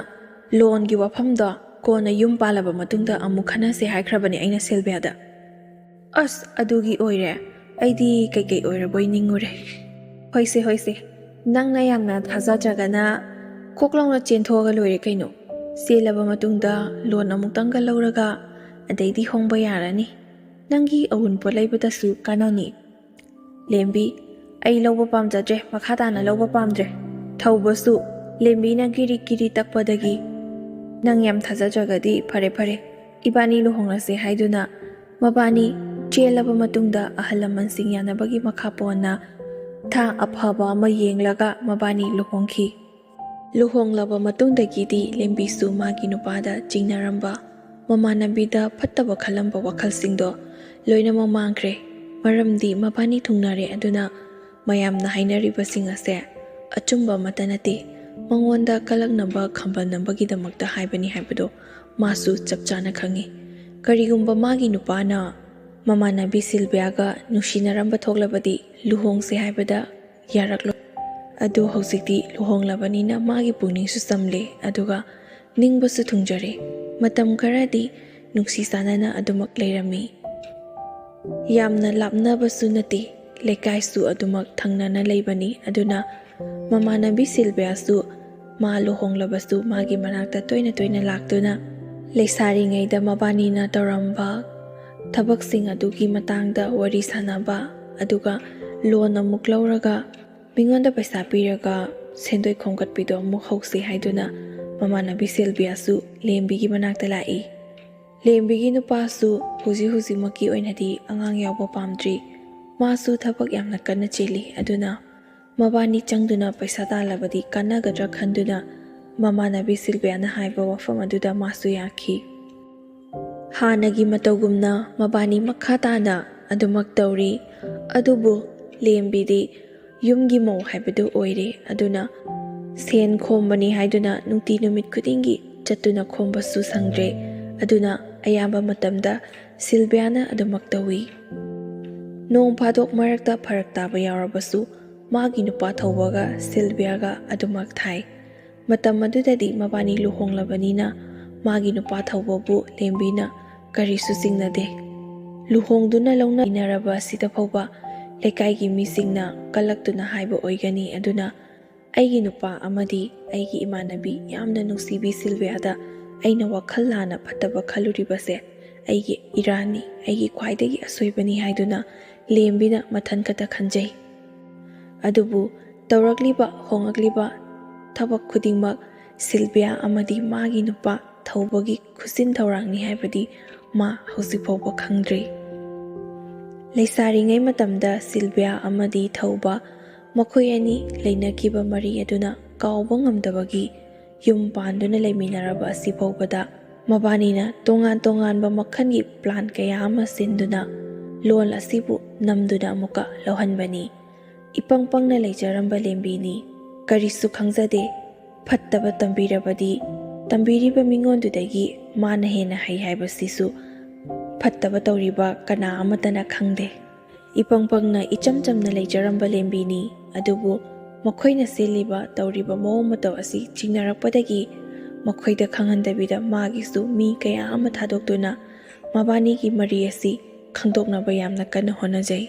ꯂꯣꯟꯒꯤ ꯋꯥꯐꯝꯗꯣ ꯀꯣꯟꯅ ꯌꯨꯝ ꯄꯥꯜꯂꯕ ꯃꯇꯨꯡꯗ ꯑꯃꯨꯛ ꯈꯟꯅꯁꯦ ꯍꯥꯏꯈ꯭ꯔꯕꯅꯤ ꯑꯩꯅ ꯁꯤꯜꯚꯤꯌꯥꯗ꯫ ꯑꯁ ꯑꯗꯨꯒꯤ ꯑꯣꯏꯔꯦ, ꯑꯩꯗꯤ ꯀꯩꯀꯩ ꯑꯣꯏꯔꯕꯣꯏ ꯅꯤꯡꯉꯨꯔꯦ꯫ ꯍꯣꯏꯁꯦ ꯍꯣꯏꯁꯦ, ꯅꯪꯅ ꯌꯥꯝꯅ ꯊꯥꯖꯗ꯭ꯔꯒꯅ ꯀꯣꯛ ꯂꯥꯎꯅ ꯆꯦꯟꯊꯣꯛꯑꯒ ꯂꯣꯏꯔꯦ ꯀꯩꯅꯣ꯫ ꯆꯦꯜꯂꯕ ꯃꯇꯨꯡꯗ ꯂꯣꯟ ꯑꯃꯨꯛꯇꯪꯒ ꯂꯧꯔꯒ ꯑꯗꯩꯗꯤ ꯍꯣꯡꯕ ꯌꯥꯔꯅꯤ꯫ ꯅꯪꯒꯤ ꯑꯎꯟꯄꯣꯠ ꯂꯩꯕꯗꯁꯨ ꯀꯥꯟꯅꯅꯤ꯫ ꯂꯦꯝꯕꯤ, ꯑꯩ ꯂꯧꯕ ꯄꯥꯝꯖꯗ꯭ꯔꯦ, ꯃꯈꯥ ꯇꯥꯅ ꯂꯧꯕ ꯄꯥꯝꯗ꯭ꯔꯦ꯫ ꯊꯧꯕꯁꯨ ꯂꯦꯝꯕꯤꯅ ꯀꯤꯔꯤ ꯀꯤꯔꯤ ꯇꯛꯄꯗꯒꯤ, ꯅꯪ ꯌꯥꯝ ꯊꯥꯖꯗ꯭ꯔꯒꯗꯤ ꯐꯔꯦ ꯐꯔꯦ, ꯏꯕꯥꯅꯤ ꯂꯨꯍꯣꯡꯂꯁꯦ ꯍꯥꯏꯗꯨꯅ ꯃꯕꯥꯅꯤ ꯆꯦꯜꯂꯕ ꯃꯇꯨꯡꯗ ꯑꯍꯜ ꯂꯃꯟꯁꯤꯡ ꯌꯥꯅꯕꯒꯤ ꯃꯈꯥ ꯄꯣꯟꯅ ꯊꯥ ꯑꯐꯕ ꯑꯃ ꯌꯦꯡꯂꯒ ꯃꯕꯥꯅꯤ ꯂꯨꯍꯣꯡꯈꯤ꯫ ꯂꯨꯍꯣꯡꯂꯕ ꯃꯇꯨꯡꯗꯒꯤꯗꯤ ꯂꯦꯝꯕꯤꯁꯨ ꯃꯥꯒꯤ ꯅꯨꯄꯥꯗ ꯆꯤꯡꯅꯔꯝꯕ, ꯃꯃꯥꯟꯅꯕꯤꯗ ꯐꯠꯇꯕ ꯈꯜꯂꯝꯕ ꯋꯥꯈꯜꯁꯤꯡꯗꯣ ꯂꯣꯏꯅꯃꯛ ꯃꯥꯡꯈ꯭ꯔꯦ꯫ ꯃꯔꯝꯗꯤ ꯃꯕꯥꯅꯤ ꯊꯨꯡꯅꯔꯦ ꯑꯗꯨꯅ ꯃꯌꯥꯝꯅ ꯍꯥꯏꯅꯔꯤꯕꯁꯤꯡ ꯑꯁꯦ ꯑꯆꯨꯝꯕ ꯑꯃꯠꯇ ꯅꯠꯇꯦ, ꯃꯉꯣꯟꯗ ꯀꯂꯛꯅꯕ ꯈꯝꯕꯟꯅꯕꯒꯤꯗꯃꯛꯇ ꯍꯥꯏꯕꯅꯤ ꯍꯥꯏꯕꯗꯣ ꯃꯥꯁꯨ ꯆꯞ ꯆꯥꯅ ꯈꯪꯉꯤ꯫ ꯀꯔꯤꯒꯨꯝꯕ ꯃꯥꯒꯤ ꯅꯨꯄꯥꯅ ꯃꯃꯥꯟꯅꯕꯤ ꯁꯤꯜꯚꯤꯌꯥꯒ ꯅꯨꯡꯁꯤꯅꯔꯝꯕ ꯊꯣꯛꯂꯕꯗꯤ ꯂꯨꯍꯣꯡꯁꯦ ꯍꯥꯏꯕꯗ ꯌꯥꯔꯛꯂꯣꯏ꯫ ꯑꯗꯨ ꯍꯧꯖꯤꯛꯇꯤ ꯂꯨꯍꯣꯡꯂꯕꯅꯤꯅ ꯃꯥꯒꯤ ꯄꯨꯛꯅꯤꯡꯁꯨ ꯆꯝꯂꯦ, ꯑꯗꯨꯒ ꯅꯤꯡꯕꯁꯨ ꯊꯨꯡꯖꯔꯦ꯫ ꯃꯇꯝ ꯈꯔꯗꯤ ꯅꯨꯡꯁꯤ ꯆꯥꯟꯅꯅ ꯑꯗꯨꯃꯛ ꯂꯩꯔꯝꯃꯤ꯫ ꯌꯥꯝꯅ ꯂꯥꯞꯅꯕꯁꯨ ꯅꯠꯇꯦ, ꯂꯩꯀꯥꯏꯁꯨ ꯑꯗꯨꯃꯛ ꯊꯪꯅꯅ ꯂꯩꯕꯅꯤ꯫ ꯑꯗꯨꯅ ꯃꯃꯥꯟꯅꯕꯤ ꯁꯤꯜꯚꯤꯌꯥꯁꯨ ꯃꯥ ꯂꯨꯍꯣꯡꯂꯕꯁꯨ ꯃꯥꯒꯤ ꯃꯅꯥꯛꯇ ꯇꯣꯏꯅ ꯇꯣꯏꯅ ꯂꯥꯛꯇꯨꯅ ꯂꯩꯁꯥꯔꯤꯉꯩꯗ ꯃꯕꯥꯅꯤꯅ ꯇꯧꯔꯝꯕ ꯊꯕꯛꯁꯤꯡ ꯑꯗꯨꯒꯤ ꯃꯇꯥꯡꯗ ꯋꯥꯔꯤ ꯁꯥꯟꯅꯕ, ꯑꯗꯨꯒ ꯂꯣꯟ ꯑꯃꯨꯛ ꯂꯧꯔꯒ ꯃꯤꯉꯣꯟꯗ ꯄꯩꯁꯥ ꯄꯤꯔꯒ ꯁꯦꯟꯗꯣꯏ ꯈꯣꯝꯒꯠꯄꯤꯗꯣ ꯑꯃꯨꯛ ꯍꯧꯁꯤ ꯍꯥꯏꯗꯨꯅ ꯃꯃꯥꯟꯅꯕꯤ ꯁꯤꯜꯚꯤꯌꯥꯁꯨ ꯂꯦꯝꯕꯤꯒꯤ ꯃꯅꯥꯛꯇ ꯂꯥꯛꯏ꯫ ꯂꯦꯝꯕꯤꯒꯤ ꯅꯨꯄꯥꯁꯨ ꯍꯧꯖꯤꯛꯃꯛꯀꯤ ꯑꯣꯏꯅꯗꯤ ꯑꯉꯥꯡ ꯌꯥꯎꯕ ꯄꯥꯝꯗ꯭ꯔꯤ, ꯃꯥꯁꯨ ꯊꯕꯛ ꯌꯥꯝꯅ ꯀꯟꯅ ꯆꯦꯜꯂꯤ꯫ ꯑꯗꯨꯅ ꯃꯕꯥꯅꯤ ꯆꯪꯗꯨꯅ ꯄꯩꯁꯥ ꯇꯥꯜꯂꯕꯗꯤ ꯀꯥꯟꯅꯒꯗ꯭ꯔꯥ ꯈꯟꯗꯨꯅ ꯃꯃꯥꯟꯅꯕꯤ ꯁꯤꯜꯚꯤꯌꯥꯅ ꯍꯥꯏꯕ ꯋꯥꯐꯝ ꯑꯗꯨꯗ ꯃꯥꯁꯨ ꯌꯥꯈꯤ꯫ ꯍꯥꯟꯅꯒꯤ ꯃꯇꯧꯒꯨꯝꯅ ꯃꯕꯥꯅꯤ ꯃꯈꯥ ꯇꯥꯅ ꯑꯗꯨꯃꯛ ꯇꯧꯔꯤ꯫ ꯑꯗꯨꯕꯨ ꯂꯦꯝꯕꯤꯗꯤ ꯌꯨꯝꯒꯤ ꯃꯧ ꯍꯥꯏꯕꯗꯨ ꯑꯣꯏꯔꯦ, ꯑꯗꯨꯅ ꯁꯦꯟ ꯈꯣꯝꯕꯅꯤ ꯍꯥꯏꯗꯨꯅ ꯅꯨꯡꯇꯤ ꯅꯨꯃꯤꯠ ꯈꯨꯗꯤꯡꯒꯤ ꯆꯠꯇꯨꯅ ꯈꯣꯝꯕꯁꯨ ꯁꯪꯗ꯭ꯔꯦ꯫ ꯑꯗꯨꯅ ꯑꯌꯥꯝꯕ ꯃꯇꯝꯗ ꯁꯤꯜꯚꯤꯌꯥꯅ ꯑꯗꯨꯃꯛ ꯇꯧꯏ꯫ ꯅꯣꯡ ꯐꯥꯗꯣꯛ ꯃꯔꯛꯇ ꯐꯔꯛ ꯇꯥꯕ ꯌꯥꯎꯔꯕꯁꯨ ꯃꯥꯒꯤ ꯅꯨꯄꯥ ꯊꯧꯕꯒ ꯁꯤꯜꯚꯤꯌꯥꯒ ꯑꯗꯨꯃꯛ ꯊꯥꯏ꯫ ꯃꯇꯝ ꯑꯗꯨꯗꯗꯤ ꯃꯕꯥꯅꯤ ꯂꯨꯍꯣꯡꯂꯕꯅꯤꯅ ꯃꯥꯒꯤ ꯅꯨꯄꯥ ꯊꯧꯕꯕꯨ ꯂꯦꯝꯕꯤꯅ ꯀꯔꯤꯁꯨ ꯆꯤꯡꯅꯗꯦ꯫ ꯂꯨꯍꯣꯡꯗꯨꯅ ꯂꯧꯅꯔꯕ ꯑꯁꯤꯗ ꯐꯥꯎꯕ ꯂꯩꯀꯥꯏꯒꯤ ꯃꯤꯁꯤꯡꯅ ꯀꯜꯂꯛꯇꯨꯅ ꯍꯥꯏꯕ ꯑꯣꯏꯒꯅꯤ꯫ ꯑꯗꯨꯅ ꯑꯩꯒꯤ ꯅꯨꯄꯥ ꯑꯃꯗꯤ ꯑꯩꯒꯤ ꯏꯃꯥꯟꯅꯕꯤ ꯌꯥꯝꯅ ꯅꯨꯡꯁꯤꯕꯤ ꯁꯤꯜꯚꯤꯌꯥꯗ ꯑꯩꯅ ꯋꯥꯈꯜ ꯂꯥꯟꯅ ꯐꯠꯇꯕ ꯈꯜꯂꯨꯔꯤꯕꯁꯦ ꯑꯩꯒꯤ ꯏꯔꯥꯟꯅꯤ, ꯑꯩꯒꯤ ꯈ꯭ꯋꯥꯏꯗꯒꯤ ꯑꯁꯣꯏꯕꯅꯤ ꯍꯥꯏꯗꯨꯅ ꯂꯦꯝꯕꯤꯅ ꯃꯊꯟ ꯈꯛꯇ ꯈꯟꯖꯩ꯫ ꯑꯗꯨꯕꯨ ꯇꯧꯔꯛꯂꯤꯕ ꯍꯣꯡꯂꯛꯂꯤꯕ ꯊꯕꯛ ꯈꯨꯗꯤꯡꯃꯛ ꯁꯤꯜꯚꯤꯌꯥ ꯑꯃꯗꯤ ꯃꯥꯒꯤ ꯅꯨꯄꯥ ꯊꯧꯕꯒꯤ ꯈꯨꯠꯁꯤꯟ ꯊꯧꯔꯥꯡꯅꯤ ꯍꯥꯏꯕꯗꯤ ꯃꯥ ꯍꯧꯖꯤꯛ ꯐꯥꯎꯕ ꯈꯪꯗ꯭ꯔꯤ꯫ ꯂꯩꯁꯥꯔꯤꯉꯩ ꯃꯇꯝꯗ ꯁꯤꯜꯚꯤꯌꯥ ꯑꯃꯗꯤ ꯊꯧꯕ ꯃꯈꯣꯏ ꯑꯅꯤ ꯂꯩꯅꯈꯤꯕ ꯃꯔꯤ ꯑꯗꯨꯅ ꯀꯥꯎꯕ ꯉꯝꯗꯕꯒꯤ ꯌꯨꯝ パンꯗꯨꯅ ꯂꯩꯃꯤꯟꯅꯔꯕ ꯑꯁꯤ ꯐꯥꯎꯕꯗ ꯃꯕꯥꯅꯤꯅ ꯇꯣꯉꯥꯟ ꯇꯣꯉꯥꯟꯕ ꯃꯈꯜꯒꯤ ꯄ꯭ꯂꯥꯟ ꯀꯌꯥ ꯑꯃ ꯁꯤꯟꯗꯨꯅ ꯂꯣꯟ ꯑꯁꯤꯕꯨ ꯅꯝꯗꯨꯅ ꯑꯃꯨꯛꯀ ꯂꯧꯍꯟꯕꯅꯤ꯫ ꯏꯄꯪ ꯄꯪꯅ ꯂꯩꯖꯔꯝꯕ ꯂꯦꯝꯕꯤꯅꯤ, ꯀꯔꯤꯁꯨ ꯈꯪꯖꯗꯦ꯫ ꯐꯠꯇꯕ ꯇꯝꯕꯤꯔꯕꯗꯤ ꯇꯝꯕꯤꯔꯤꯕ ꯃꯤꯉꯣꯟꯗꯨꯗꯒꯤ ꯃꯥꯅ ꯍꯦꯟꯅ ꯍꯩ ꯍꯥꯏꯕꯁꯤꯁꯨ ꯐꯠꯇꯕ ꯇꯧꯔꯤꯕ ꯀꯅꯥ ꯑꯃꯠꯇꯅ ꯈꯪꯗꯦ꯫ ꯏꯄꯪ ꯄꯪꯅ ꯏꯆꯝ ꯆꯝꯅ ꯂꯩꯖꯔꯝꯕ ꯂꯦꯝꯕꯤꯅꯤ꯫ ꯑꯗꯨꯕꯨ ꯃꯈꯣꯏꯅ ꯁꯤꯜꯂꯤꯕ ꯇꯧꯔꯤꯕ ꯃꯑꯣꯡ ꯃꯇꯧ ꯑꯁꯤ ꯆꯤꯡꯅꯔꯛꯄꯗꯒꯤ ꯃꯈꯣꯏꯗ ꯈꯪꯍꯟꯗꯕꯤꯗ ꯃꯥꯒꯤꯁꯨ ꯃꯤ ꯀꯌꯥ ꯑꯃ ꯊꯥꯗꯣꯛꯇꯨꯅ ꯃꯕꯥꯅꯤꯒꯤ ꯃꯔꯤ ꯑꯁꯤ ꯈꯪꯗꯣꯛꯅꯕ ꯌꯥꯝꯅ ꯀꯟꯅ ꯍꯣꯠꯅꯖꯩ꯫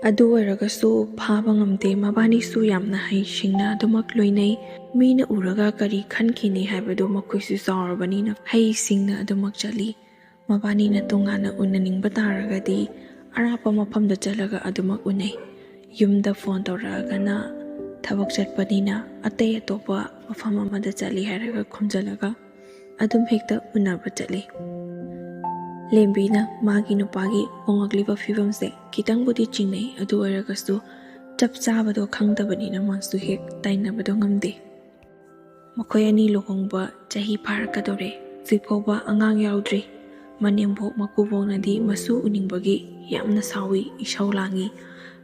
ꯑꯗꯨ ꯑꯣꯏꯔꯒꯁꯨ ꯐꯥꯕ ꯉꯝꯗꯦ꯫ ꯃꯕꯥꯅꯤꯁꯨ ꯌꯥꯝꯅ ꯍꯩꯁꯤꯡꯅ ꯑꯗꯨꯃꯛ ꯂꯣꯏꯅꯩ꯫ ꯃꯤꯅ ꯎꯔꯒ ꯀꯔꯤ ꯈꯟꯈꯤꯅꯤ ꯍꯥꯏꯕꯗꯨ ꯃꯈꯣꯏꯁꯨ ꯆꯥꯎꯔꯕꯅꯤꯅ ꯍꯩꯁꯤꯡꯅ ꯑꯗꯨꯃꯛ ꯆꯠꯂꯤ꯫ ꯃꯕꯥꯅꯤꯅ ꯇꯣꯉꯥꯟꯅ ꯎꯅꯅꯤꯡꯕ ꯇꯥꯔꯒꯗꯤ ꯑꯔꯥꯞꯄ ꯃꯐꯝꯗ ꯆꯠꯂꯒ ꯑꯗꯨꯃꯛ ꯎꯅꯩ꯫ ꯌꯨꯝꯗ ꯐꯣꯟ ꯇꯧꯔꯛꯑꯒꯅ ꯊꯕꯛ ꯆꯠꯄꯅꯤꯅ ꯑꯇꯩ ꯑꯇꯣꯞꯄ ꯃꯐꯝ ꯑꯃꯗ ꯆꯠꯂꯤ ꯍꯥꯏꯔꯒ ꯈꯨꯝꯖꯤꯜꯂꯒ ꯑꯗꯨꯝ ꯍꯦꯛꯇ ꯎꯅꯕ ꯆꯠꯂꯤ꯫ ꯂꯦꯝꯕꯤꯅ ꯃꯥꯒꯤ ꯅꯨꯄꯥꯒꯤ ꯍꯣꯡꯂꯛꯂꯤꯕ ꯐꯤꯕꯝꯁꯦ ꯈꯤꯇꯪꯕꯨꯗꯤ ꯆꯤꯡꯅꯩ꯫ ꯑꯗꯨ ꯑꯣꯏꯔꯒꯁꯨ ꯆꯞ ꯆꯥꯕꯗꯣ ꯈꯪꯗꯕꯅꯤꯅ ꯃꯥꯁꯨ ꯍꯦꯛ ꯇꯥꯏꯅꯕꯗꯣ ꯉꯝꯗꯦ꯫ ꯃꯈꯣꯏ ꯑꯅꯤ ꯂꯨꯍꯣꯡꯕ ꯆꯍꯤ ꯐꯥꯔꯛꯀꯗꯧꯔꯦ, ꯍꯧꯖꯤꯛꯐꯥꯎꯕ ꯑꯉꯥꯡ ꯌꯥꯎꯗ꯭ꯔꯤ꯫ ꯃꯅꯦꯝꯕꯣꯛ ꯃꯀꯨꯕꯣꯛꯅꯗꯤ ꯃꯁꯨ ꯎꯅꯤꯡꯕꯒꯤ ꯌꯥꯝꯅ ꯁꯥꯎꯏ, ꯏꯁꯧ ꯂꯥꯡꯏ꯫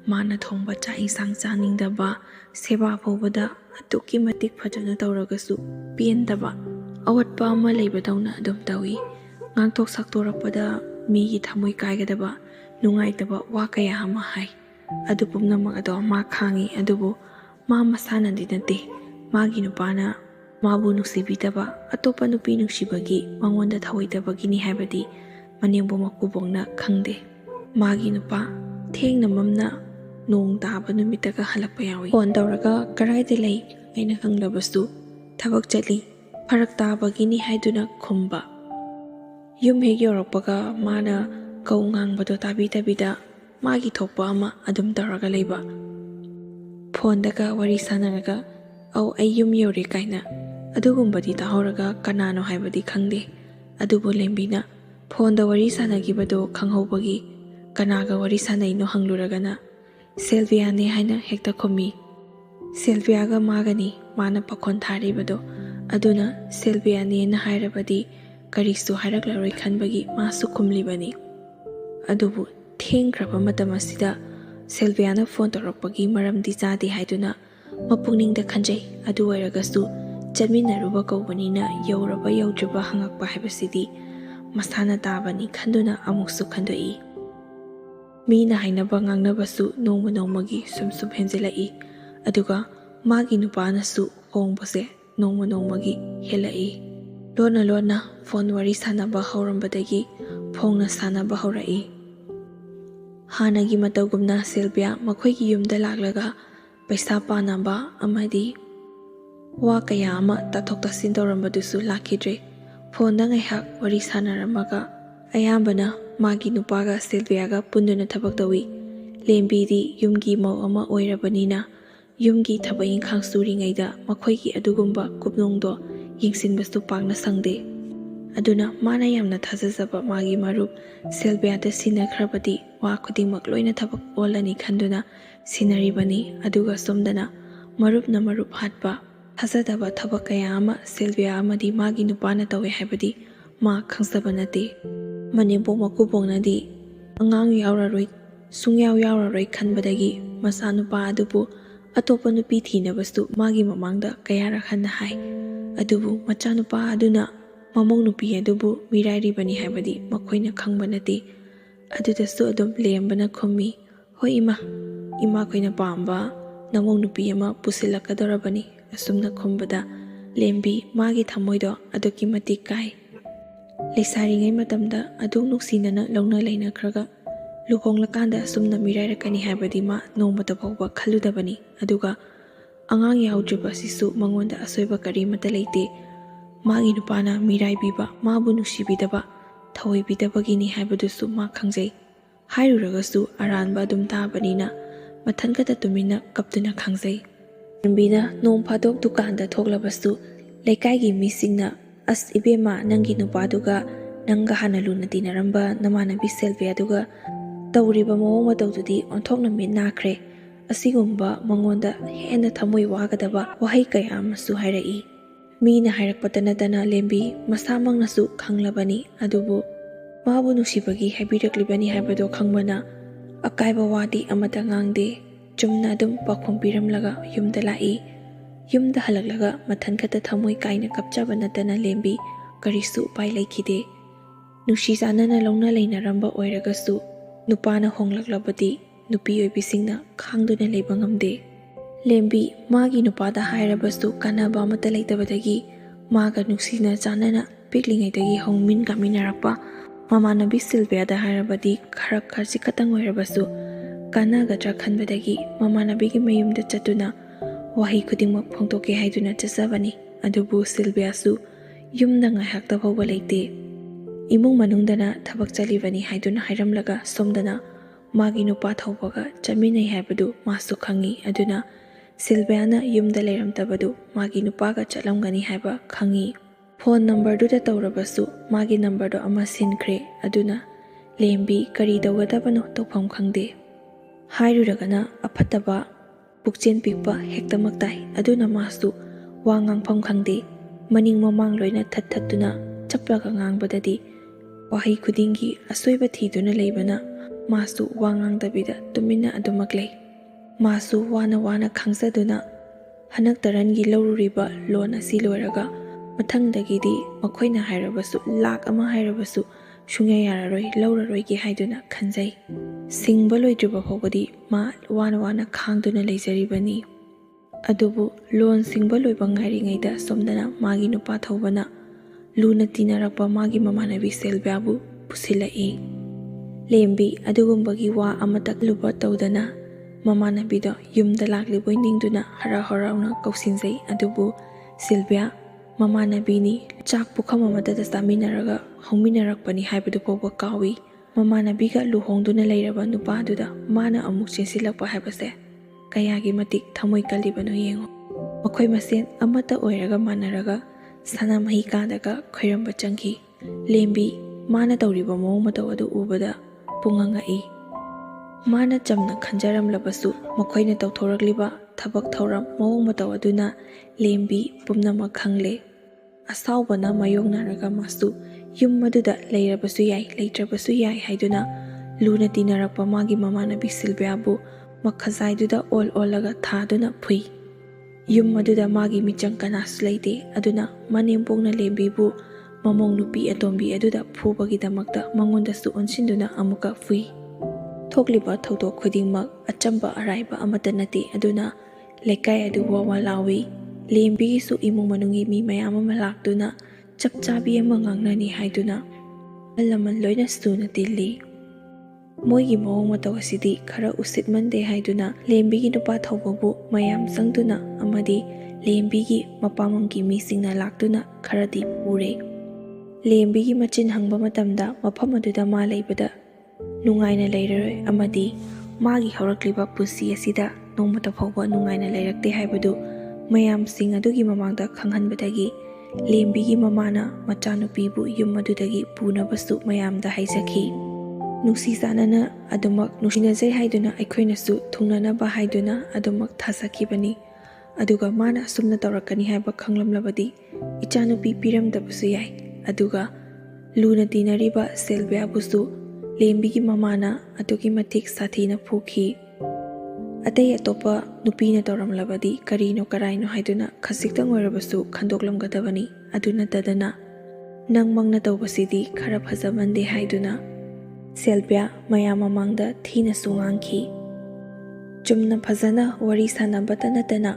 ꯃꯥꯅ ꯊꯣꯡꯕ ꯆꯥꯛ ꯏꯟꯁꯥꯡ ꯆꯥꯅꯤꯡꯗꯕ, ꯁꯦꯕꯥ ꯐꯥꯎꯕꯗ ꯑꯗꯨꯛꯀꯤ ꯃꯇꯤꯛ ꯐꯖꯅ ꯇꯧꯔꯒꯁꯨ ꯄꯦꯟꯗꯕ, ꯑꯋꯠꯄ ꯑꯃ ꯂꯩꯕꯗꯧꯅ ꯑꯗꯨꯝ ꯇꯧꯏ꯫ ꯉꯥꯡꯊꯣꯛ ꯁꯛꯇꯣꯔꯛꯄꯗ ꯃꯤꯒꯤ ꯊꯃꯣꯏ ꯀꯥꯏꯒꯗꯕ, ꯅꯨꯡꯉꯥꯏꯇꯕ ꯋꯥ ꯀꯌꯥ ꯑꯃ ꯍꯥꯏ꯫ ꯑꯗꯨ ꯄꯨꯝꯅꯃꯛ ꯑꯗꯣ ꯃꯥ ꯈꯥꯡꯉꯤ꯫ ꯑꯗꯨꯕꯨ ꯃꯥ ꯃꯁꯥꯅꯗꯤ ꯅꯠꯇꯦ, ꯃꯥꯒꯤ ꯅꯨꯄꯥꯅ mabu nungsibidaba atopa nupi nungsibagi mangonda thawoidabagini haibadi maningbo makubongna khangde. Magi nupa thengna mamna nong taba numitaga halakpa yawi. Phone tawraga karaida lei aina hanglabasu thabak chali farak tabagini haiduna khumba. Yum hek yorakpaga mana kau ngangbado tabi-tabida magi thokpa ama adum tawraga leiba. Phone daga wari sanaraga au ai yum yore kaina adugumbadi tahawraga kanano haibadi khangde. Adubu lembina phone da wari sanagibado khanghobagi kanaga wari sanaino hangluragana Sylvia ne haina hekta khomi. Sylvia ga magani mana pakhon tharibado aduna Sylvia ne na hairabadi karisu hairaklaroi khanbagi masu khumlibani. Adubu thengkraba matam asida Sylvia na phone tawrakpagi maramdi chade haiduna mapungningda khanjai adu oiragasu chatminaruba kaubanina yaoraba yaudriba hangakpa haibasidi masana tabani khanduna amuksu khandoi. Mina hainaba ngangnabasu nongma nongmagi sum henjelai aduga magi nupanasu hongbase nongma nongmagi helai. Lona phone wari sanaba haurambadagi phongna sanaba haurai. Hanagi matagumna Sylvia makhoigi yumda laklaga paisa panaba amadi wa kaya ama tathok tasin tawrambadusu lakhidre. Phone da ngaihak wari sanaramaga ayambana magi nupaga Sylviaga punduna thabak tawi. Lembidi yumgi mau ama oirabanina yumgi thaba inkhang suringaida makhoigi adugumba kupnongdo yingsinbastu pakna sangde. Aduna mana yamna thajajaba magi marup Sylvia da sinakhrabadi wa khudingmak loina thabak olani khanduna sinaribani aduga somdana marupna marup hatpa thajadaba thabak kaya ama Sylvia amadi magi nupana tawe haibadi ma khangsaba nate. Maningbo makubongnadi angang yauraroi sungyau khanbadagi masa nupa adubu atopa nupi thinabastu magi mamangda kayara khanna hai. Adubu macha nupa aduna mamong nupi adubu mirairibani haibadi makhoina khangba nate. Adudasu adum lembana khummi hoi ima khoina pamba namong nupi ama pusilakadorabani asumna khumbada lembi magi thamoido aduki matik kai. Lesaringai matamda aduk nuksinana launa lainakhraga luhonglakanda asumna mirairakani haibadi ma nongmata phawba khaludabani aduga angang yaudriba sisu mangonda asoiba karimata leite. Magi nupana miraibiba mabu nungsibidaba thawoibidabagini haibadusu ma khangjai. Hairuragasu Aronba adum tabanina mathankata tumina kaptuna khangjai. Nupina nong phadok dukanda thoklabasu leikaigi misingna as ibema nangi nupaduga nanga hana luna tinaramba namanabi Sylvia duga tawriba mawong matawdudi onthoknamin nakhre asigumba mangonda hena thamoi wagadaba wahai kaya amasu hairai. Mina hairakpatanatana lembi masamangnasu khanglabani adubu mabu nungsibagi haibiraklibani haibado khangbana akaiba wadi amata ngangde chumna adum pakhom piramlaga yumda lai. Yumda halaklaga mathankata thamoi kaina kapchaba natana lembi karisu upai laikhide. Nungsi sanana launa lainaramba oiragasu nupana honglaklabadi nupi oibisingna khangduna leiba ngamde. Lembi magi nupada hairabasu kanaba amata leitabadagi maga nungsina chanana piklingaidagi hongmin kaminarakpa mamanabi Sylvia da hairabadi kharak kharsi khatang oirabasu kanagadra khanbadagi mamanabigi mayumda chatuna wahi khudingmak phongtoke haiduna chasabani. Adubu Sylvia su yumda ngaihakta phawba leite. Imung manungdana thabak chalibani haiduna hairamlaga somdana magi nupa thawbaga chaminai haibadu masu khangi aduna Sylvia na yumda leiramtabadu magi nupaga chatlamgani haiba khangi. Phone number duda tawrabasu magi number do ama sinkhre aduna lembi kari tawgadabano tawpham khangde. Hairuragana afataba pukchen pikpa hektamaktai aduna masu wa ngangpham khangde. Maning mamang loina thattuna chaplaga ngangbadadi wahai khudingi asoiba thiduna leibana masu wa ngangdabida tumina adumaklei. Masu wana khangsaduna hanak tarangi laururiba lon asi loiraga mathangdagidi makhoina hairabasu lak ama hairabasu shungya yararoi lauraroi gi haiduna khanjai. Singba loidriba phawbadi ma wana khangduna leijaribani. ꯑꯗꯨꯕꯨ ꯂꯣꯟ ꯁꯤꯡꯕ ꯂꯣꯏꯕ ꯉꯥꯏꯔꯤꯉꯩꯗ ꯁꯣꯝꯗꯅ ꯃꯥꯒꯤ ꯅꯨꯄꯥ ꯊꯧꯕꯅ ꯂꯨꯅ ꯇꯤꯟꯅꯔꯛꯄ ꯃꯥꯒꯤ ꯃꯃꯥꯟꯅꯕꯤ ꯁꯦꯜꯕꯤꯌꯥꯕꯨ ꯄꯨꯁꯤꯜꯂꯛꯏ꯫ ꯂꯦꯝꯕꯤ ꯑꯗꯨꯒꯨꯝꯕꯒꯤ ꯋꯥ ꯑꯃꯇ ꯂꯨꯕ ꯇꯧꯗꯅ ꯃꯃꯥꯟꯅꯕꯤꯗꯣ ꯌꯨꯝꯗ ꯂꯥꯛꯂꯤꯕꯣꯏ ꯅꯤꯡꯗꯨꯅ ꯍꯔꯥꯎ ꯍꯔꯥꯎꯅ ꯀꯧꯁꯤꯟꯖꯩ꯫ ꯑꯗꯨꯕꯨ ꯁꯤꯜꯚꯤꯌꯥ ꯃꯃꯥꯟꯅꯕꯤꯅꯤ, ꯆꯥꯛ ꯄꯨꯈꯝ ꯑꯃꯗ ꯆꯥꯃꯤꯟꯅꯔꯒ ꯍꯧꯃꯤꯟꯅꯔꯛꯄꯅꯤ ꯍꯥꯏꯕꯗꯨ ꯐꯥꯎꯕ ꯀꯥꯎꯏ꯫ ꯃꯃꯥꯟꯅꯕꯤꯒ ꯂꯨꯍꯣꯡꯗꯨꯅ ꯂꯩꯔꯕ ꯅꯨꯄꯥꯗꯨꯗ ꯃꯥꯅ ꯑꯃꯨꯛ ꯆꯦꯟꯁꯤꯜꯂꯛꯄ ꯍꯥꯏꯕꯁꯦ ꯀꯌꯥꯒꯤ ꯃꯇꯤꯛ ꯊꯃꯣꯏ ꯀꯜꯂꯤꯕꯅꯣ ꯌꯦꯡꯉꯨ꯫ ꯃꯈꯣꯏ ꯃꯁꯦꯟ ꯑꯃꯠꯇ ꯑꯣꯏꯔꯒ ꯃꯥꯟꯅꯔꯒ ꯁꯅꯥꯃꯍꯤ ꯀꯥꯗꯒ ꯈꯣꯏꯔꯝꯕ ꯆꯪꯈꯤ꯫ ꯂꯦꯝꯕꯤ ꯃꯥꯅ ꯇꯧꯔꯤꯕ ꯃꯑꯣꯡ ꯃꯇꯧ ꯑꯗꯨ ꯎꯕꯗ ꯄꯨꯡꯉꯛꯉꯛꯏ꯫ ꯃꯥꯅ ꯆꯝꯅ ꯈꯟꯖꯔꯝꯂꯕꯁꯨ ꯃꯈꯣꯏꯅ ꯇꯧꯊꯣꯔꯛꯂꯤꯕ ꯊꯕꯛ ꯊꯧꯔꯝ ꯃꯑꯣꯡ ꯃꯇꯧ ꯑꯗꯨꯅ ꯂꯦꯝꯕꯤ ꯄꯨꯝꯅꯃꯛ ꯈꯪꯂꯦ꯫ ꯑꯁꯥꯎꯕꯅ ꯃꯥꯌꯣꯛꯅꯔꯒ ꯃꯥꯁꯨ ꯌꯨꯝ ꯑꯗꯨꯗ ꯂꯩꯔꯕꯁꯨ ꯌꯥꯏ ꯂꯩꯇ꯭ꯔꯕꯁꯨ ꯌꯥꯏ ꯍꯥꯏꯗꯨꯅ ꯂꯨꯅ ꯇꯤꯟꯅꯔꯛꯄ ꯃꯥꯒꯤ ꯃꯃꯥꯟꯅꯕꯤ ꯁꯤꯜꯚꯤꯌꯥꯕꯨ ꯃꯈꯖꯥꯏꯗꯨꯗ ꯑꯣꯜꯂꯒ ꯊꯥꯗꯨꯅ ꯐꯨꯏ꯫ ꯌꯨꯝ ꯑꯗꯨꯗ ꯃꯥꯒꯤ ꯃꯤꯆꯪ ꯀꯅꯥꯁꯨ ꯂꯩꯇꯦ꯫ ꯑꯗꯨꯅ ꯃꯅꯦꯝꯄꯣꯛꯅ ꯂꯦꯝꯕꯤꯕꯨ ꯃꯃꯧ ꯅꯨꯄꯤ ꯑꯇꯣꯝꯕꯤ ꯑꯗꯨꯗ ꯐꯨꯕꯒꯤꯗꯃꯛꯇ ꯃꯉꯣꯟꯗꯁꯨ ꯑꯣꯟꯁꯤꯟꯗꯨꯅ ꯑꯃꯨꯛꯀ ꯐꯨꯏ꯫ ꯊꯣꯛꯂꯤꯕ ꯊꯧꯗꯣꯛ ꯈꯨꯗꯤꯡꯃꯛ ꯑꯆꯝꯕ ꯑꯔꯥꯏꯕ ꯑꯃꯠꯇ ꯅꯠꯇꯦ꯫ ꯑꯗꯨꯅ ꯂꯩꯀꯥꯏ ꯑꯗꯨ ꯋꯥꯋꯥ ꯂꯥꯎꯏ꯫ ꯂꯦꯝꯕꯤꯒꯤꯁꯨ ꯏꯃꯨꯡ ꯃꯅꯨꯡꯒꯤ ꯃꯤ ꯃꯌꯥꯝ ꯑꯃ ꯂꯥꯛꯇꯨꯅ ꯆꯞ ꯆꯥꯕꯤ ꯑꯃ ꯉꯥꯡꯅꯅꯤ ꯍꯥꯏꯗꯨꯅ ꯑꯍꯜ ꯂꯃꯟ ꯂꯣꯏꯅ ꯁꯨꯅ ꯇꯤꯜꯂꯤ꯫ ꯃꯣꯏꯒꯤ ꯃꯑꯣꯡ ꯃꯇꯧ ꯑꯁꯤꯗꯤ ꯈꯔ ꯎꯁꯤꯠꯃꯟꯗꯦ ꯍꯥꯏꯗꯨꯅ ꯂꯦꯝꯕꯤꯒꯤ ꯅꯨꯄꯥ ꯊꯧꯕꯕꯨ ꯃꯌꯥꯝ ꯆꯪꯗꯨꯅ ꯑꯃꯗꯤ ꯂꯦꯝꯕꯤꯒꯤ ꯃꯄꯥꯝꯒꯤ ꯃꯤꯁꯤꯡꯅ ꯂꯥꯛꯇꯨꯅ ꯈꯔꯗꯤ ꯄꯨꯔꯦ꯫ ꯂꯦꯝꯕꯤꯒꯤ ꯃꯆꯤꯟ ꯍꯪꯕ ꯃꯇꯝꯗ ꯃꯐꯝ ꯑꯗꯨꯗ ꯃꯥ ꯂꯩꯕꯗ ꯅꯨꯡꯉꯥꯏꯅ ꯂꯩꯔꯔꯣꯏ ꯑꯃꯗꯤ ꯃꯥꯒꯤ ꯍꯧꯔꯛꯂꯤꯕ ꯄꯨꯟꯁꯤ ꯑꯁꯤꯗ ꯅꯣꯡꯃꯇ ꯐꯥꯎꯕ ꯅꯨꯡꯉꯥꯏꯅ ꯂꯩꯔꯛꯇꯦ ꯍꯥꯏꯕꯗꯨ ꯃꯌꯥꯝꯁꯤꯡ ꯑꯗꯨꯒꯤ ꯃꯃꯥꯡꯗ ꯈꯪꯍꯟꯕꯗꯒꯤ ꯂꯦꯝꯕꯤꯒꯤ ꯃꯃꯥꯅ ꯃꯆꯥꯅꯨꯄꯤꯕꯨ ꯌꯨꯝ ꯑꯗꯨꯗꯒꯤ ꯄꯨꯅꯕꯁꯨ ꯃꯌꯥꯝꯗ ꯍꯥꯏꯖꯈꯤ꯫ ꯅꯨꯡꯁꯤ ꯆꯥꯟꯅꯅ ꯑꯗꯨꯃꯛ ꯅꯨꯡꯁꯤꯅꯖꯩ ꯍꯥꯏꯗꯨꯅ ꯑꯩꯈꯣꯏꯅꯁꯨ ꯊꯨꯡꯅꯅꯕ ꯍꯥꯏꯗꯨꯅ ꯑꯗꯨꯃꯛ ꯊꯥꯖꯈꯤꯕꯅꯤ꯫ ꯑꯗꯨꯒ ꯃꯥꯅ ꯑꯁꯨꯝꯅ ꯇꯧꯔꯛꯀꯅꯤ ꯍꯥꯏꯕ ꯈꯪꯂꯝꯂꯕꯗꯤ ꯏꯆꯥꯅꯨꯄꯤ ꯄꯤꯔꯝꯗꯕꯁꯨ ꯌꯥꯏ꯫ ꯑꯗꯨꯒ ꯂꯨꯅ ꯇꯤꯟꯅꯔꯤꯕ ꯁꯦꯜꯚꯤꯌꯥꯕꯨꯁꯨ ꯂꯦꯝꯕꯤꯒꯤ ꯃꯃꯥꯅ ꯑꯗꯨꯛꯀꯤ ꯃꯇꯤꯛ ꯁꯥꯊꯤꯅ ꯐꯨꯈꯤ꯫ ꯑꯇꯩ ꯑꯇꯣꯞꯄ ꯅꯨꯄꯤꯅ ꯇꯧꯔꯝꯂꯕꯗꯤ ꯀꯔꯤꯅꯣ ꯀꯔꯥꯏꯅꯣ ꯍꯥꯏꯗꯨꯅ ꯈꯖꯤꯛꯇꯪ ꯑꯣꯏꯔꯕꯁꯨ ꯈꯟꯗꯣꯛꯂꯝꯒꯗꯕꯅꯤ꯫ ꯑꯗꯨ ꯅꯠꯇꯗꯅ ꯅꯪꯃꯛꯅ ꯇꯧꯕꯁꯤꯗꯤ ꯈꯔ ꯐꯖꯃꯟꯗꯦ ꯍꯥꯏꯗꯨꯅ ꯁꯦꯜꯚꯤꯌꯥ ꯃꯌꯥꯝ ꯃꯃꯥꯡꯗ ꯊꯤꯅꯁꯨ ꯉꯥꯡꯈꯤ꯫ ꯆꯨꯝꯅ ꯐꯖꯅ ꯋꯥꯔꯤ ꯁꯥꯟꯅꯕꯇ ꯅꯠꯇꯅ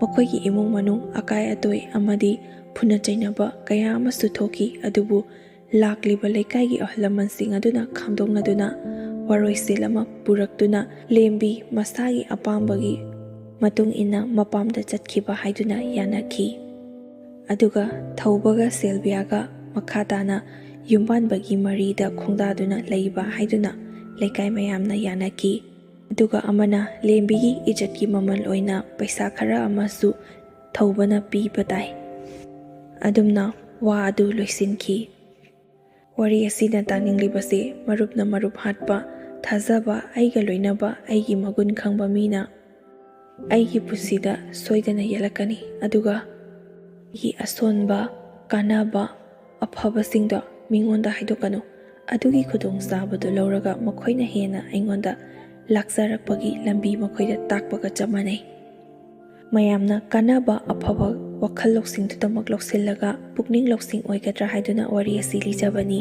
ꯃꯈꯣꯏꯒꯤ ꯏꯃꯨꯡ ꯃꯅꯨꯡ ꯑꯀꯥꯏ ꯑꯇꯣꯏ ꯑꯃꯗꯤ ꯐꯨꯅ ꯆꯩꯅꯕ ꯀꯌా ꯑꯃꯁꯨ ꯊꯣꯛꯈꯤ꯫ ꯑꯗꯨꯕꯨ ꯂꯥꯛꯂꯤꯕ ꯂꯩꯀꯥꯏꯒꯤ ꯑꯍꯜ ꯂꯃꯟꯁꯤꯡ ꯑꯗꯨꯅ ꯈꯥꯝꯗꯣꯛꯅꯗꯨꯅ ꯋꯥꯔꯣꯏꯁꯤꯜ ꯑꯃ ꯄꯨꯔꯛꯇꯨꯅ ꯂꯦꯝꯕꯤ ꯃꯁꯥꯒꯤ ꯑꯄꯥꯝꯕꯒꯤ ꯃꯇꯨꯡ ꯏꯟꯅ ꯃꯄꯥꯝꯗ ꯆꯠꯈꯤꯕ ꯍꯥꯏꯗꯨꯅ ꯌꯥꯅꯈꯤ꯫ ꯑꯗꯨꯒ ꯊꯧꯕꯒ ꯁꯦꯜꯚꯤꯌꯥꯒ ꯃꯈꯥ ꯇꯥꯅ ꯌꯨꯝꯕꯥꯟꯕꯒꯤ ꯃꯔꯤꯗ ꯈꯣꯡꯗꯥꯗꯨꯅ ꯂꯩꯕ ꯍꯥꯏꯗꯨꯅ ꯂꯩꯀꯥꯏ ꯃꯌꯥꯝꯅ ꯌꯥꯅꯈꯤ꯫ ꯑꯗꯨꯒ ꯑꯃꯅ ꯂꯦꯝꯕꯤꯒꯤ ꯏꯖꯠꯀꯤ ꯃꯃꯜ ꯑꯣꯏꯅ ꯄꯩꯁꯥ ꯈꯔ ꯑꯃꯁꯨ ꯊꯧꯕꯅ ꯄꯤꯕ ꯇꯥꯏ꯫ ꯑꯗꯨꯝꯅ ꯋꯥ ꯑꯗꯨ ꯂꯣꯏꯁꯤꯟꯈꯤ꯫ ꯋꯥꯔꯤ ꯑꯁꯤꯅ ꯇꯥꯛꯅꯤꯡꯂꯤꯕꯁꯤ ꯃꯔꯨꯞꯅ ꯃꯔꯨꯞ ꯍꯥꯠꯄ, ꯊꯥꯖꯕ, ꯑꯩꯒ ꯂꯣꯏꯅꯕ, ꯑꯩꯒꯤ ꯃꯒꯨꯟ ꯈꯪꯕ ꯃꯤꯅ ꯑꯩꯒꯤ ꯄꯨꯟꯁꯤꯗ ꯁꯣꯏꯗꯅ ꯌꯦꯜꯂꯛꯀꯅꯤ꯫ ꯑꯗꯨꯒ ꯑꯩꯒꯤ ꯑꯁꯣꯟꯕ, ꯀꯥꯟꯅꯕ, ꯑꯐꯕꯁꯤꯡꯗꯣ ꯃꯤꯉꯣꯟꯗ ꯍꯥꯏꯗꯣꯛꯀꯅꯨ꯫ ꯑꯗꯨꯒꯤ ꯈꯨꯗꯣꯡꯆꯥꯕꯗꯨ ꯂꯧꯔꯒ ꯃꯈꯣꯏꯅ ꯍꯦꯟꯅ ꯑꯩꯉꯣꯟꯗ ꯂꯥꯛꯆꯔꯛꯄꯒꯤ ꯂꯝꯕꯤ ꯃꯈꯣꯏꯗ ꯇꯥꯛꯄꯒ ꯆꯞ ꯃꯥꯟꯅꯩ꯫ ꯃꯌꯥꯝꯅ ꯀꯥꯟꯅꯕ ꯑꯐꯕ ꯋꯥꯈꯜ ꯂꯧꯁꯤꯡꯗꯨꯗꯃꯛ ꯂꯧꯁꯤꯜꯂꯒ ꯄꯨꯛꯅꯤꯡ ꯂꯧꯁꯤꯡ ꯑꯣꯏꯒꯗ꯭ꯔꯥ ꯍꯥꯏꯗꯨꯅ ꯋꯥꯔꯤ ꯑꯁꯤ ꯂꯤꯖꯕꯅꯤ꯫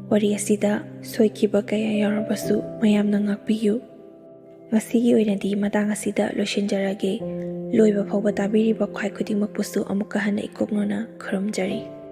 ꯋꯥꯔꯤ ꯑꯁꯤꯗ ꯁꯣꯏꯈꯤꯕ ꯀꯌꯥ ꯌꯥꯎꯔꯕꯁꯨ ꯃꯌꯥꯝꯅ ꯉꯥꯛꯄꯤꯌꯨ꯫ ꯉꯁꯤꯒꯤ ꯑꯣꯏꯅꯗꯤ ꯃꯇꯥꯡ ꯑꯁꯤꯗ ꯂꯣꯏꯁꯤꯟꯖꯔꯒꯦ꯫ ꯂꯣꯏꯕ ꯐꯥꯎꯕ ꯇꯥꯕꯤꯔꯤꯕ ꯈ꯭ꯋꯥꯏ ꯈꯨꯗꯤꯡꯃꯛꯄꯨꯁꯨ ꯑꯃꯨꯛꯀ ꯍꯟꯅ ꯏꯀꯣꯛꯅꯅ ꯈꯨꯔꯨꯝꯖꯔꯤ꯫